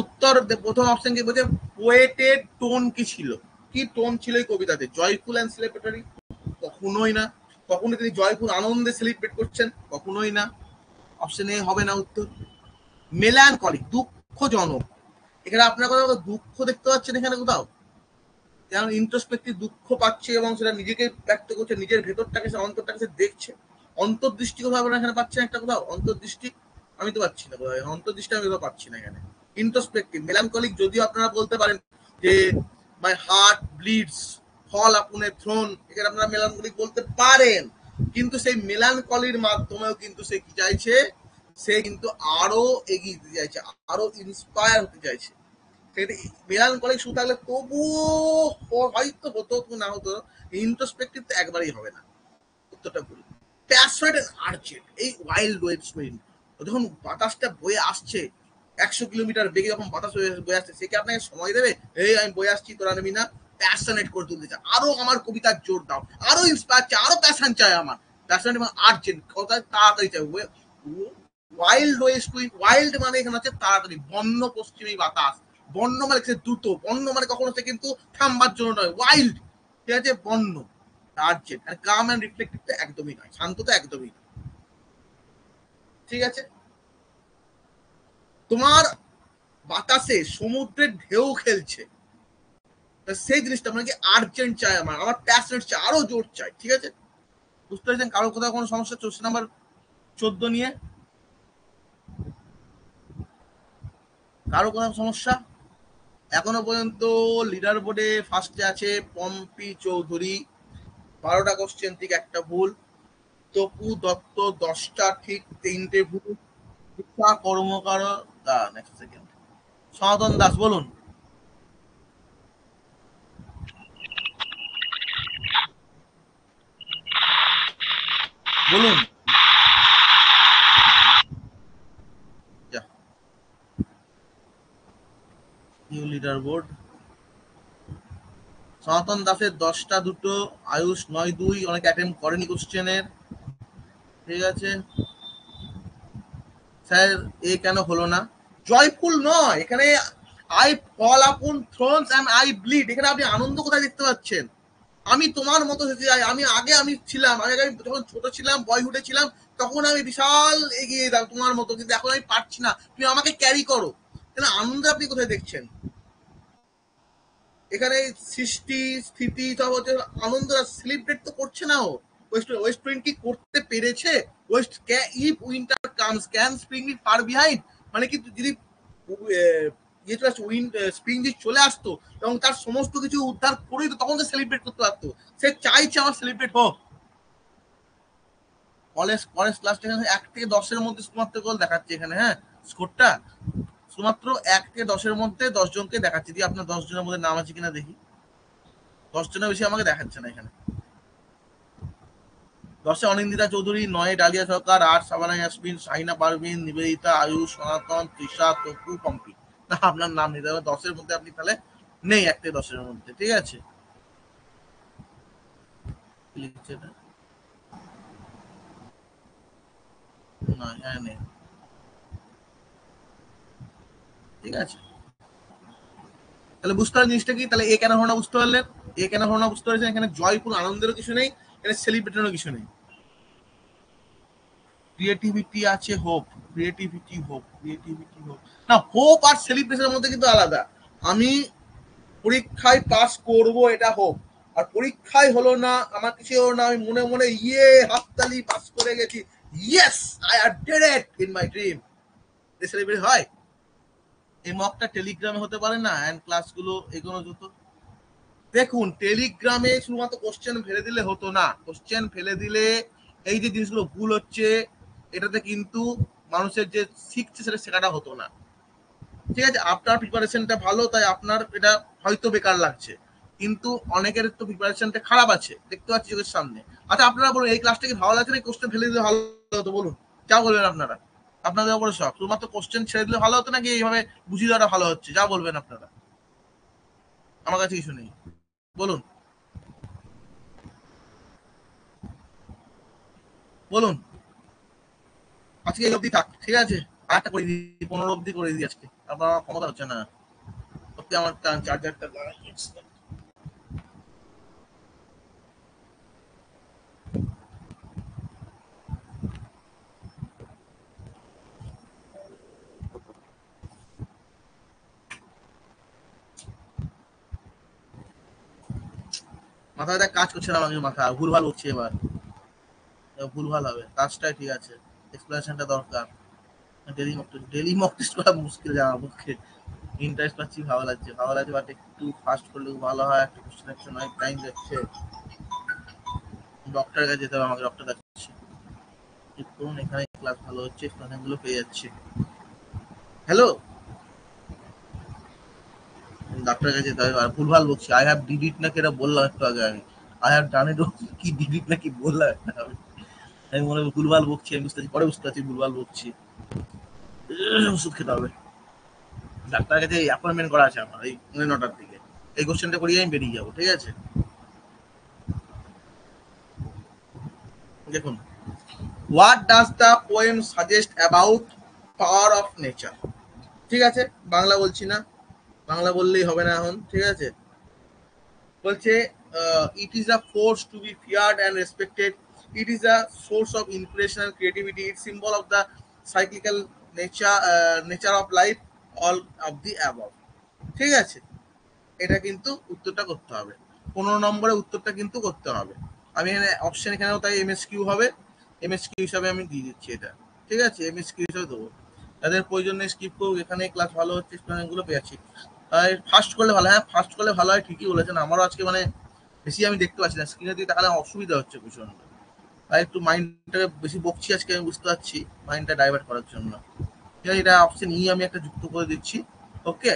উত্তর প্রথম অপশন কি বলছে, পোয়েটের টোন কি ছিল, কি টোন ছিল এই কবিতাতে? Joyful and celebratory? কখনোই না। কখনো তিনি জয়ফুল আনন্দে সেলিব্রেট করছেন? কখনোই না। অপশন এ হবে না উত্তর। মেলানকলিক, দুঃখজনক, এখানে আপনার কোথাও দুঃখ দেখতে পাচ্ছেন এখানে কোথাও? যেমন ইন্ট্রোস্পেক্টিভ দুঃখ পাচ্ছে এবং সেটা নিজেকে ব্যক্ত করছে, নিজের ভেতরটাকে সে অন্তরটাকে সে দেখছে। অন্তর্দৃষ্টি কোথাও আপনারা এখানে পাচ্ছেন একটা কোথাও? অন্তর্দৃষ্টি আমি তো পাচ্ছি না কোথাও, অন্তর্দৃষ্টি আমি কোথাও পাচ্ছি না এখানে। ইন্ট্রোস্পেক্টিভ মেলানকলিক যদিও আপনারা বলতে পারেন যে মাই হার্ট ব্লিডস ফল আপন এ থ্রোন, এখানে আপনারা মেলানকলিক বলতে পারেন, কিন্তু সেই মেলানকলির মাধ্যমেও কিন্তু সে কি চাইছে, সে কিন্তু আরো এগিয়ে দিতে চাইছে, আরো ইন্সপায়ার হতে চাইছে। মেলানকলিক শুরু থাকলে তবুও হয়তো হতো না হতো, ইন্ট্রোস্পেক্টিভ তো একবারই হবে না। উত্তরটা বলি, প্যাশনেট এন্ড আর্জেন্ট, এই ওয়াইল্ড ওয়েস্ট উইন্ড, যখন বাতাসটা বয়ে আসছে 100 কিলোমিটার বেগে, যখন বাতাস বয়ে আসছে, সে কি আপনাকে সময় দেবে এই আমি বয়ে আসছি তোরা নেবি না? প্যাশনেট করে তুলতে চায়, আরো আমার কবিতার জোর দাও, আরো ইন্সপায়ার চাই, আরো প্যাশন চাই আমার। প্যাশনেট এবং আর্জেন্ট তাড়াতাড়ি চাই। ওয়াইল্ড ওয়েস্ট উইন্ড, ওয়াইল্ড মানে এখানে হচ্ছে তাড়াতাড়ি, বন্য পশ্চিমী বাতাস। বন্য মানে সে দ্রুত, বন্য মানে কখনো সে কিন্তু থামবার জন্য নয়, ওয়াইল্ড, ঠিক আছে, বন্য। আর্জেন্ট আর কাম এন্ড রিফ্লেক্টিভ তো একদমই নয়, শান্ত তো একদমই নয়। ঠিক আছে, তোমার বাতাসে সমুদ্রের ঢেউ খেলছে, সেই জিনিসটা মানে কি আর্জেন্ট চাই, আমার আমার প্যাশনেট চাই, আরো জোর চাই। ঠিক আছে, বুঝতে পেরেছেন? কারো কোথাও কোনো সমস্যা? 14 নাম্বার 14 নিয়ে কারো কোনো সমস্যা? এখনো পর্যন্ত লিডার বোর্ডে ফার্স্টে আছে পম্পি চৌধুরী, 12টা কোশ্চেন ঠিক, একটা ভুল। তপু দত্ত 10টা ঠিক, 3টে ভুল। শিক্ষা কর্মকার, নেক্সট সেকেন্ড, সনাতন দাস বলুন। বলুন। নিউ লিডার বোর্ড, সনাতন দাসের 10টা 2, আয়ুষ 9-2, অনেক অ্যাটেম্প করেনি কোশ্চেনের। ঠিক আছে স্যার, এ কেন হলো না? জয়ফুল নয় এখানে, আই ফল আপন থ্রোনস এন্ড আই ব্লিড, এখানে আপনি আনন্দ কোথায় দেখতে পাচ্ছেন? আমি তোমার মতো হতে চাই, আমি ছিলাম, আমি যখন ছোট ছিলাম, বয়হুডে ছিলাম, তখন আমি বিশাল এগিয়ে যেতাম তোমার মতো, কিন্তু এখন আমি পারছি না, তুমি আমাকে ক্যারি করো। তাহলে আনন্দ আপনি কোথায় দেখছেন এখানে? সৃষ্টি স্থিতি সব হচ্ছে আনন্দ, সেলিব্রেট তো করছে না ও। ওয়েস্ট উইন্ড কি করতে পেরেছে? West if winter comes can spring be far behind, মানে কি যদি উইন্ড স্প্রিং যদি চলে আসতো এবং তার সমস্ত কিছু উদ্ধার করে দিত, তখন তো সেলিব্রেট করতে পারতো। সে চাইছে আমার সেলিব্রেট হোক। কলেজ কলেজ ক্লাসটা এখানে 1 থেকে 10-এর মধ্যে শুধুমাত্র গোল দেখাচ্ছে এখানে, হ্যাঁ স্কোরটা শুধুমাত্র 1 থেকে 10-এর মধ্যে 10 জনকে দেখাচ্ছে। দিয়ে আপনার 10 জনের মধ্যে নাম আছে কিনা দেখি। 10 জনের বেশি আমাকে দেখাচ্ছে না এখানে। 10-এ অনিন্দিতা চৌধুরী, 9-এ ডালিয়া সরকার, 8 সাবানা ইয়াসমিন, শাহিনা পারভিন, নিবেদিতা, আয়ুষ, সনাতন, তৃষা, তপু, পম্পি। না, আপনার নাম নিতে হবে 10-এর মধ্যে, আপনি তাহলে নেই 1 থেকে 10-এর মধ্যে। ঠিক আছে, লিখছে না, না হ্যাঁ নেই। ঠিক আছে, তাহলে বুঝতে পারলেন জিনিসটা কি? তাহলে এ কেন হলো না বুঝতে পারলেন? এ কেন হলো না বুঝতে পারছেন? এখানে জয়পুর আনন্দেরও কিছু নেই, এখানে সেলিব্রেটেরও কিছু নেই। ক্রিয়েটিভিটি আছে, hope, creativity hope, creativity hope না, হোপ আর সেলিব্রেশনের মধ্যে কিন্তু আলাদা। আমি পরীক্ষায় পাস করব এটা হোপ, আর পরীক্ষায় হলো না, আমার কিছু হলো না, আমি মনে মনে ইয়ে হাততালি পাস করে গেছি, yes I uh did it in my dream, এ সেলিব্রেট হয়? এই মকটা টেলিগ্রামে হতে পারে না, এন্ড ক্লাসগুলো এগোনো যেত। দেখুন, টেলিগ্রামে শুধুমাত্র কোশ্চেন ফেলে দিলে হতো না। কোশ্চেন ফেলে দিলে এই যে জিনিসগুলো ভুল হচ্ছে, এটাতে কিন্তু মানুষের যে শিখছে সেটা শেখাটা হতো না। ঠিক আছে, আপনার প্রিপারেশনটা ভালো, তাই আপনার এটা হয়তো বেকার লাগছে, কিন্তু অনেকের তো প্রিপারেশনটা খারাপ আছে, দেখতে পাচ্ছি চোখের সামনে। আচ্ছা আপনারা বলুন, এই ক্লাসটা কি ভালো লাগছে না কোশ্চেন ফেলে দিলে ভালো হতো? বলুন, যা বলবেন আপনারা, আপনাদের উপরে সব। শুধুমাত্র কোশ্চেন ছেড়ে দিলে ভালো হতো নাকি এইভাবে বুঝিয়ে দেওয়াটা ভালো হচ্ছে? যা বলবেন আপনারা, আমার কাছে কিছু নেই, বলুন বলুন। আজকে এই অবধি থাক, ঠিক আছে? আটটা করে দিই, 15 অব্দি করে দিই আজকে, আবার আমার ক্ষমতা হচ্ছে না। সত্যি আমার চার্জারটা মাথায় একটা কাজ করছে না, আমাকে মাথা ভুলভাল হচ্ছে এবার, ভুলভাল হবে কাজটা, ঠিক আছে এক্সপ্লেনেশনটা দরকার। ডেলি মক টেস্ট করা মুশকিল আমার পক্ষে। ইন্টারেস্ট পাচ্ছি, ভালো লাগছে, বাট একটু ফাস্ট করলে ভালো হয়, একটা কোশ্চেন অ্যাকশন অনেক টাইম যাচ্ছে। ডক্টরের কাছে যেতে হবে আমাকে, ডক্টর দেখাচ্ছি। দেখুন এখানে ক্লাস ভালো হচ্ছে, এক্সপ্লেনেশন গুলো পেয়ে যাচ্ছে। হ্যালো, ডাক্তারের কাছে যেতে হবে, আর ভুলভাল বকছি। আই হ্যাভ ডিড ইট নাকি এটা বললাম একটু আগে আমি, আই হ্যাভ ডান ইট কি ডিড ইট নাকি বললাম একটা আমি মনে হয় ভুলভাল বকছি, আমি বুঝতে পারছি, পরে বুঝতে পারছি ভুলভাল বকছি। ওষুধ খেতে হবে, ডাক্তারের কাছে অ্যাপয়েন্টমেন্ট করা আছে আমার এই 9টার দিকে। এই কোশ্চেনটা করিয়ে আমি বেরিয়ে যাবো, ঠিক আছে। দেখুন, what does the poem suggest about power of nature? ঠিক আছে, বাংলা বলছি না, বাংলা বললেই হবে না এখন, ঠিক আছে। বলছে it is a force to be feared and respected, it is a source of inspiration and creativity, it symbol of the cyclical nature of life, all of the above. ঠিক আছে, এটা কিন্তু উত্তরটা করতে হবে, 15 নম্বরের উত্তরটা কিন্তু করতে হবে। আমি এখানে অপশন, এখানেও তাই এমএসকিউ হবে, এমএসকিউ হিসাবে আমি দিয়ে দিচ্ছি এটা, ঠিক আছে, এমএসকিউ হিসাবে দেবো। তাদের প্রয়োজন নেই স্কিপ করুক, এখানে ক্লাস ভালো হচ্ছে, গুলো পেয়েছি। তাই ফার্স্ট করলে ভালো, হ্যাঁ ফার্স্ট করলে ভালো হয়, ঠিকই বলেছেন। আমারও আজকে মানে বেশি আমি দেখতে পাচ্ছি না, স্ক্রিনের দিকে তাকালে অসুবিধা হচ্ছে ভীষণ, তাই একটু মাইন্ডটাকে বেশি বকছি আজকে, আমি বুঝতে পারছি, মাইন্ডটা ডাইভার্ট করার জন্য। ঠিক আছে, এটা অপশন ই আমি একটা যুক্ত করে দিচ্ছি। ওকে,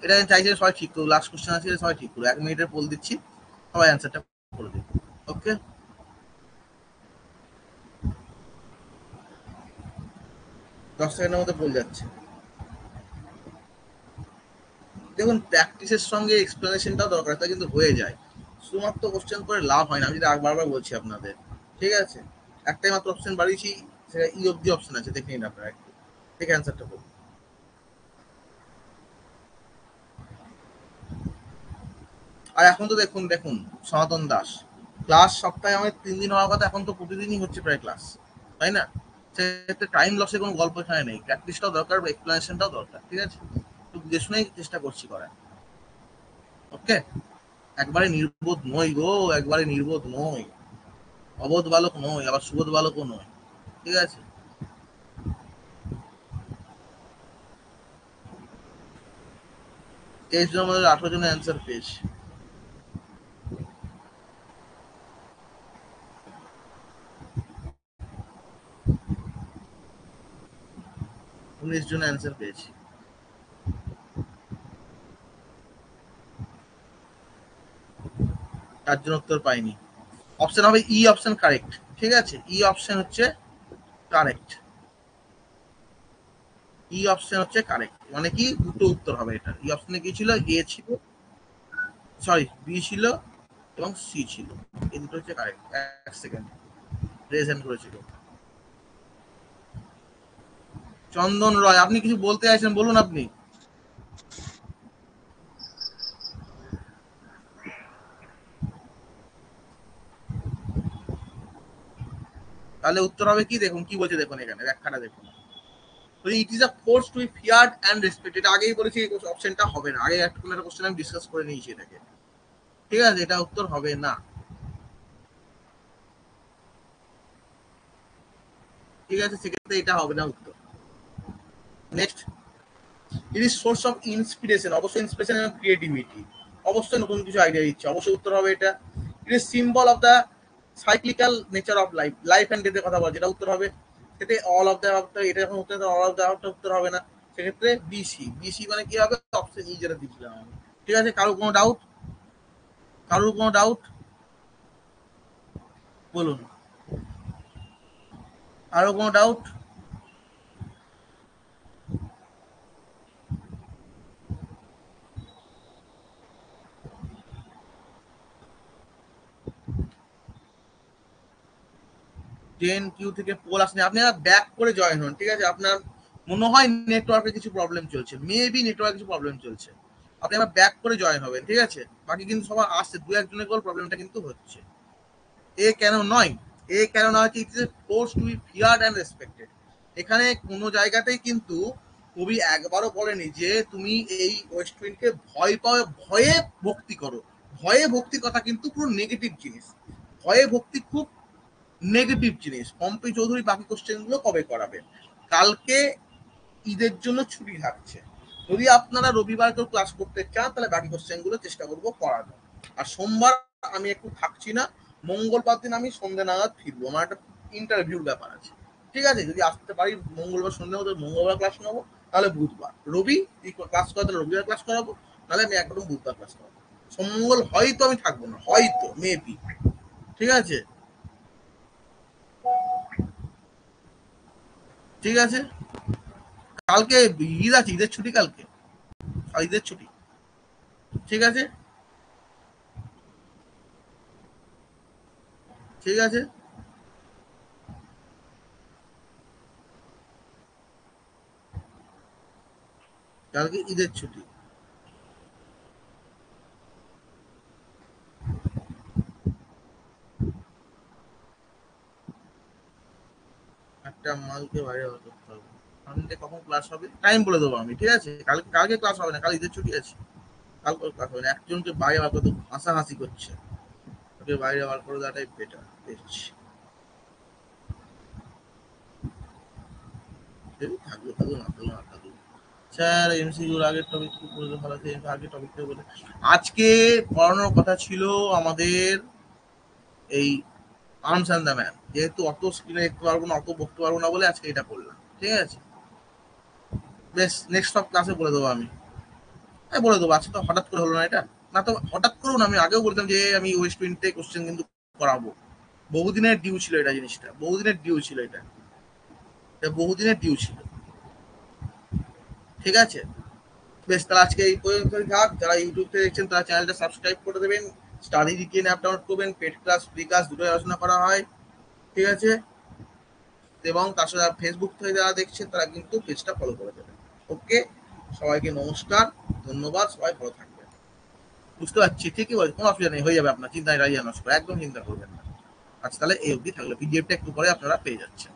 এটা চাইছে সবাই ঠিক করুক, লাস্ট কোশ্চেন আছে, সবাই ঠিক করুক, 1 মিনিটের পোল দিচ্ছি, সবাই অ্যান্সারটা করে দিন। ওকে, 10 সেকেন্ডের মধ্যে পোল যাচ্ছে। দেখুন, প্র্যাকটিসের সঙ্গে এক্সপ্লেনেশনটাও দরকার, তা কিন্তু হয়ে যায়, শুধুমাত্র কোশ্চেন করে লাভ হয় না, আমি যেটা বারবার বলছি আপনাদের। ঠিক আছে, একটাই মাত্র অপশন বাড়িয়েছি, সেটা ই অব্দি অপশন আছে, দেখে নিন আপনারা একটু, ঠিক অ্যান্সারটা করুন। আর এখন তো দেখুন দেখুন, সনাতন দাস ক্লাস সপ্তাহে আমাদের 3 দিন হওয়ার কথা, এখন তো প্রতিদিনই হচ্ছে প্রায় ক্লাস, তাই না? সেক্ষেত্রে টাইম লসের কোনো গল্প এখানে নেই, প্র্যাকটিসটাও দরকার, এক্সপ্লেনেশনটাও দরকার, ঠিক আছে। একটু বুঝে শুনেই চেষ্টা করছি করার। ওকে, একবারে নির্বোধ নই গো, একবারে নির্বোধ নই, অবোধ বালক নই, আবার সুবোধ বালকও নই, ঠিক আছে। 23 জনের মধ্যে 18 জনের অ্যান্সার পেয়েছি। 19 জনের অ্যান্সার পেয়েছি। 4 জন উত্তর পাইনি। অপশন হবে ই অপশন কারেক্ট, ঠিক আছে, ই অপশন হচ্ছে কারেক্ট, ই অপশন হচ্ছে কারেক্ট, মানে কি দুটো উত্তর হবে এটা। ই অপশনে কি ছিল, এ ছিল, সরি বি ছিল এবং সি ছিল, এই দুটো হচ্ছে কারেক্ট। 1 সেকেন্ড, প্রেজেন্ট করেছিল চন্দন রয়। আপনি কিছু বলতে চাইছেন, বলুন আপনি। তাহলে উত্তর হবে কি, দেখুন কি বলছে, দেখুন এখানে ব্যাখ্যাটা দেখুন। It is a force to be feared and respected, এটা আগেই বলেছি এই অপশনটা হবে না, আগে একটা কোশ্চেন আমি ডিসকাস করে নিয়েছি এটাকে, ঠিক আছে, এটা উত্তর হবে না, ঠিক আছে, সেক্ষেত্রে এটা হবে না উত্তর। Next, it is source of inspiration, অবশ্যই ইন্সপিরেশন এবং ক্রিয়েটিভিটি, অবশ্যই নতুন কিছু আইডিয়া দিচ্ছে, অবশ্যই উত্তর হবে এটা। It is symbol of the cyclical nature of life, life and ডেথের কথা বলছে, এটা উত্তর হবে। সেটা অল অফ দ্য, এটা যখন উত্তর, অল অফ দ্য উত্তর হবে না, সেক্ষেত্রে বিসি, বিসি মানে কি হবে, অপশন ই যেটা দিচ্ছিলাম আমি। ঠিক আছে, কারো কোনো ডাউট, কারোর কোনো ডাউট বলুন, আরো কোনো ডাউট? 10 কিউ থেকে পোল আসেনি, আপনি ব্যাক করে জয়েন হন, ঠিক আছে? আপনার মনে হয় নেটওয়ার্কে কিছু প্রবলেম চলছে, মেবি নেটওয়ার্কে কিছু প্রবলেম চলছে, আপনি আবার ব্যাক করে জয়েন হবেন, ঠিক আছে? বাকি কিন্তু সবার আসছে, দু একজনের কেবল প্রবলেমটা কিন্তু হচ্ছে। এ কেন নয়, এ কেন নয়, it is force to be feared and respected. এখানে কোনো জায়গাতেই কিন্তু কবি একবারও বলেনি যে তুমি এই ওয়েস্ট উইন্ডকে ভয় পাও, ভয়ে ভক্তি করো। ভয়ে ভক্তি কথা কিন্তু পুরো নেগেটিভ জিনিস, ভয়ে ভক্তি খুব নেগেটিভ জিনিস। পম্পি চৌধুরী বাকি কোশ্চেন গুলো কবে করাবে? কালকে ঈদের জন্য ছুটি থাকছে, যদি আপনারা রবিবার কেউ ক্লাস করতে চান তাহলে বাকি কোশ্চেন গুলো চেষ্টা করবো করানো। আর সোমবার আমি একটু থাকছি না, মঙ্গলবার দিন আমি সন্ধ্যে নাগাদ ফিরবো, আমার একটা ইন্টারভিউর ব্যাপার আছে, ঠিক আছে? যদি আসতে পারি মঙ্গলবার সন্ধ্যে মধ্যে মঙ্গলবার ক্লাস নেবো, তাহলে বুধবার রবি ক্লাস করাতে রবিবার ক্লাস করাবো, তাহলে আমি একদম বুধবার ক্লাস করাবো। সোমঙ্গল হয়তো আমি থাকবো না, হয়তো মেবি, ঠিক আছে? ঠিক আছে, কালকে ঈদ আছে, ঈদের ছুটি কালকে, আর ঈদের ছুটি, ঠিক আছে? ঠিক আছে, কালকে ঈদের ছুটি। একটা মালকে বাইরে বার করতে হবে, সানডে কখন ক্লাস হবে টাইম বলে দেবো আমি, ঠিক আছে? কালকে কালকে ক্লাস হবে না, কাল ঈদের ছুটি আছে, কালকে ক্লাস হবে না। একজনকে বাইরে বার করতে হাসাহাসি করছে, ওকে বাইরে বার করে দেওয়াটাই বেটার দেখছি। থাকবে থাকুক, না থাকুক না থাকুক। স্যার এমসিকিউর আগের টপিক বলে ভালো আছে, আগের টপিকটা বলে। আজকে পড়ানোর কথা ছিল আমাদের এই আর্মস অ্যান্ড দ্য ম্যান, যেহেতু অত স্ক্রিনে দেখতে পারবো না, অত বকতে পারবো না বলে আজকে এটা করলাম, ঠিক আছে? বেশ, নেক্সট সব ক্লাসে বলে দেবো আমি, বলে দেবো। আজকে তো হঠাৎ করে হলো না এটা, না তো হঠাৎ করুন, আমি আগেও বলতাম যে আমি ওয়েস্ট উইন্ডে কোশ্চেন কিন্তু করাবো। বহুদিনের ডিউ ছিল এটা, জিনিসটা বহুদিনের ডিউ ছিল, এটা বহুদিনের ডিউ ছিল, ঠিক আছে? বেশ, তাহলে আজকে এই পর্যন্তই থাক। যারা ইউটিউব থেকে দেখছেন তারা চ্যানেলটা সাবস্ক্রাইব করে দেবেন, স্টাডি ডিটিএন অ্যাপ ডাউনলোড করবেন, পেড ক্লাস ফ্রি ক্লাস দুটোই আলোচনা করা হয়, ঠিক আছে? এবং তার সাথে ফেসবুক থেকে যারা দেখছেন তারা কিন্তু পেজটা ফলো করে দেবেন। ওকে, সবাইকে নমস্কার, ধন্যবাদ, সবাই ভালো থাকবেন। বুঝতে পারছি, ঠিকই বলছি, কোনো অসুবিধা নেই, হয়ে যাবে, আপনার চিন্তায় রাজিয়া নষ্ট, একদম চিন্তা করবেন না। আচ্ছা, তাহলে এই অবধি থাকলে পিডিএফটা একটু পরে আপনারা পেয়ে যাচ্ছেন।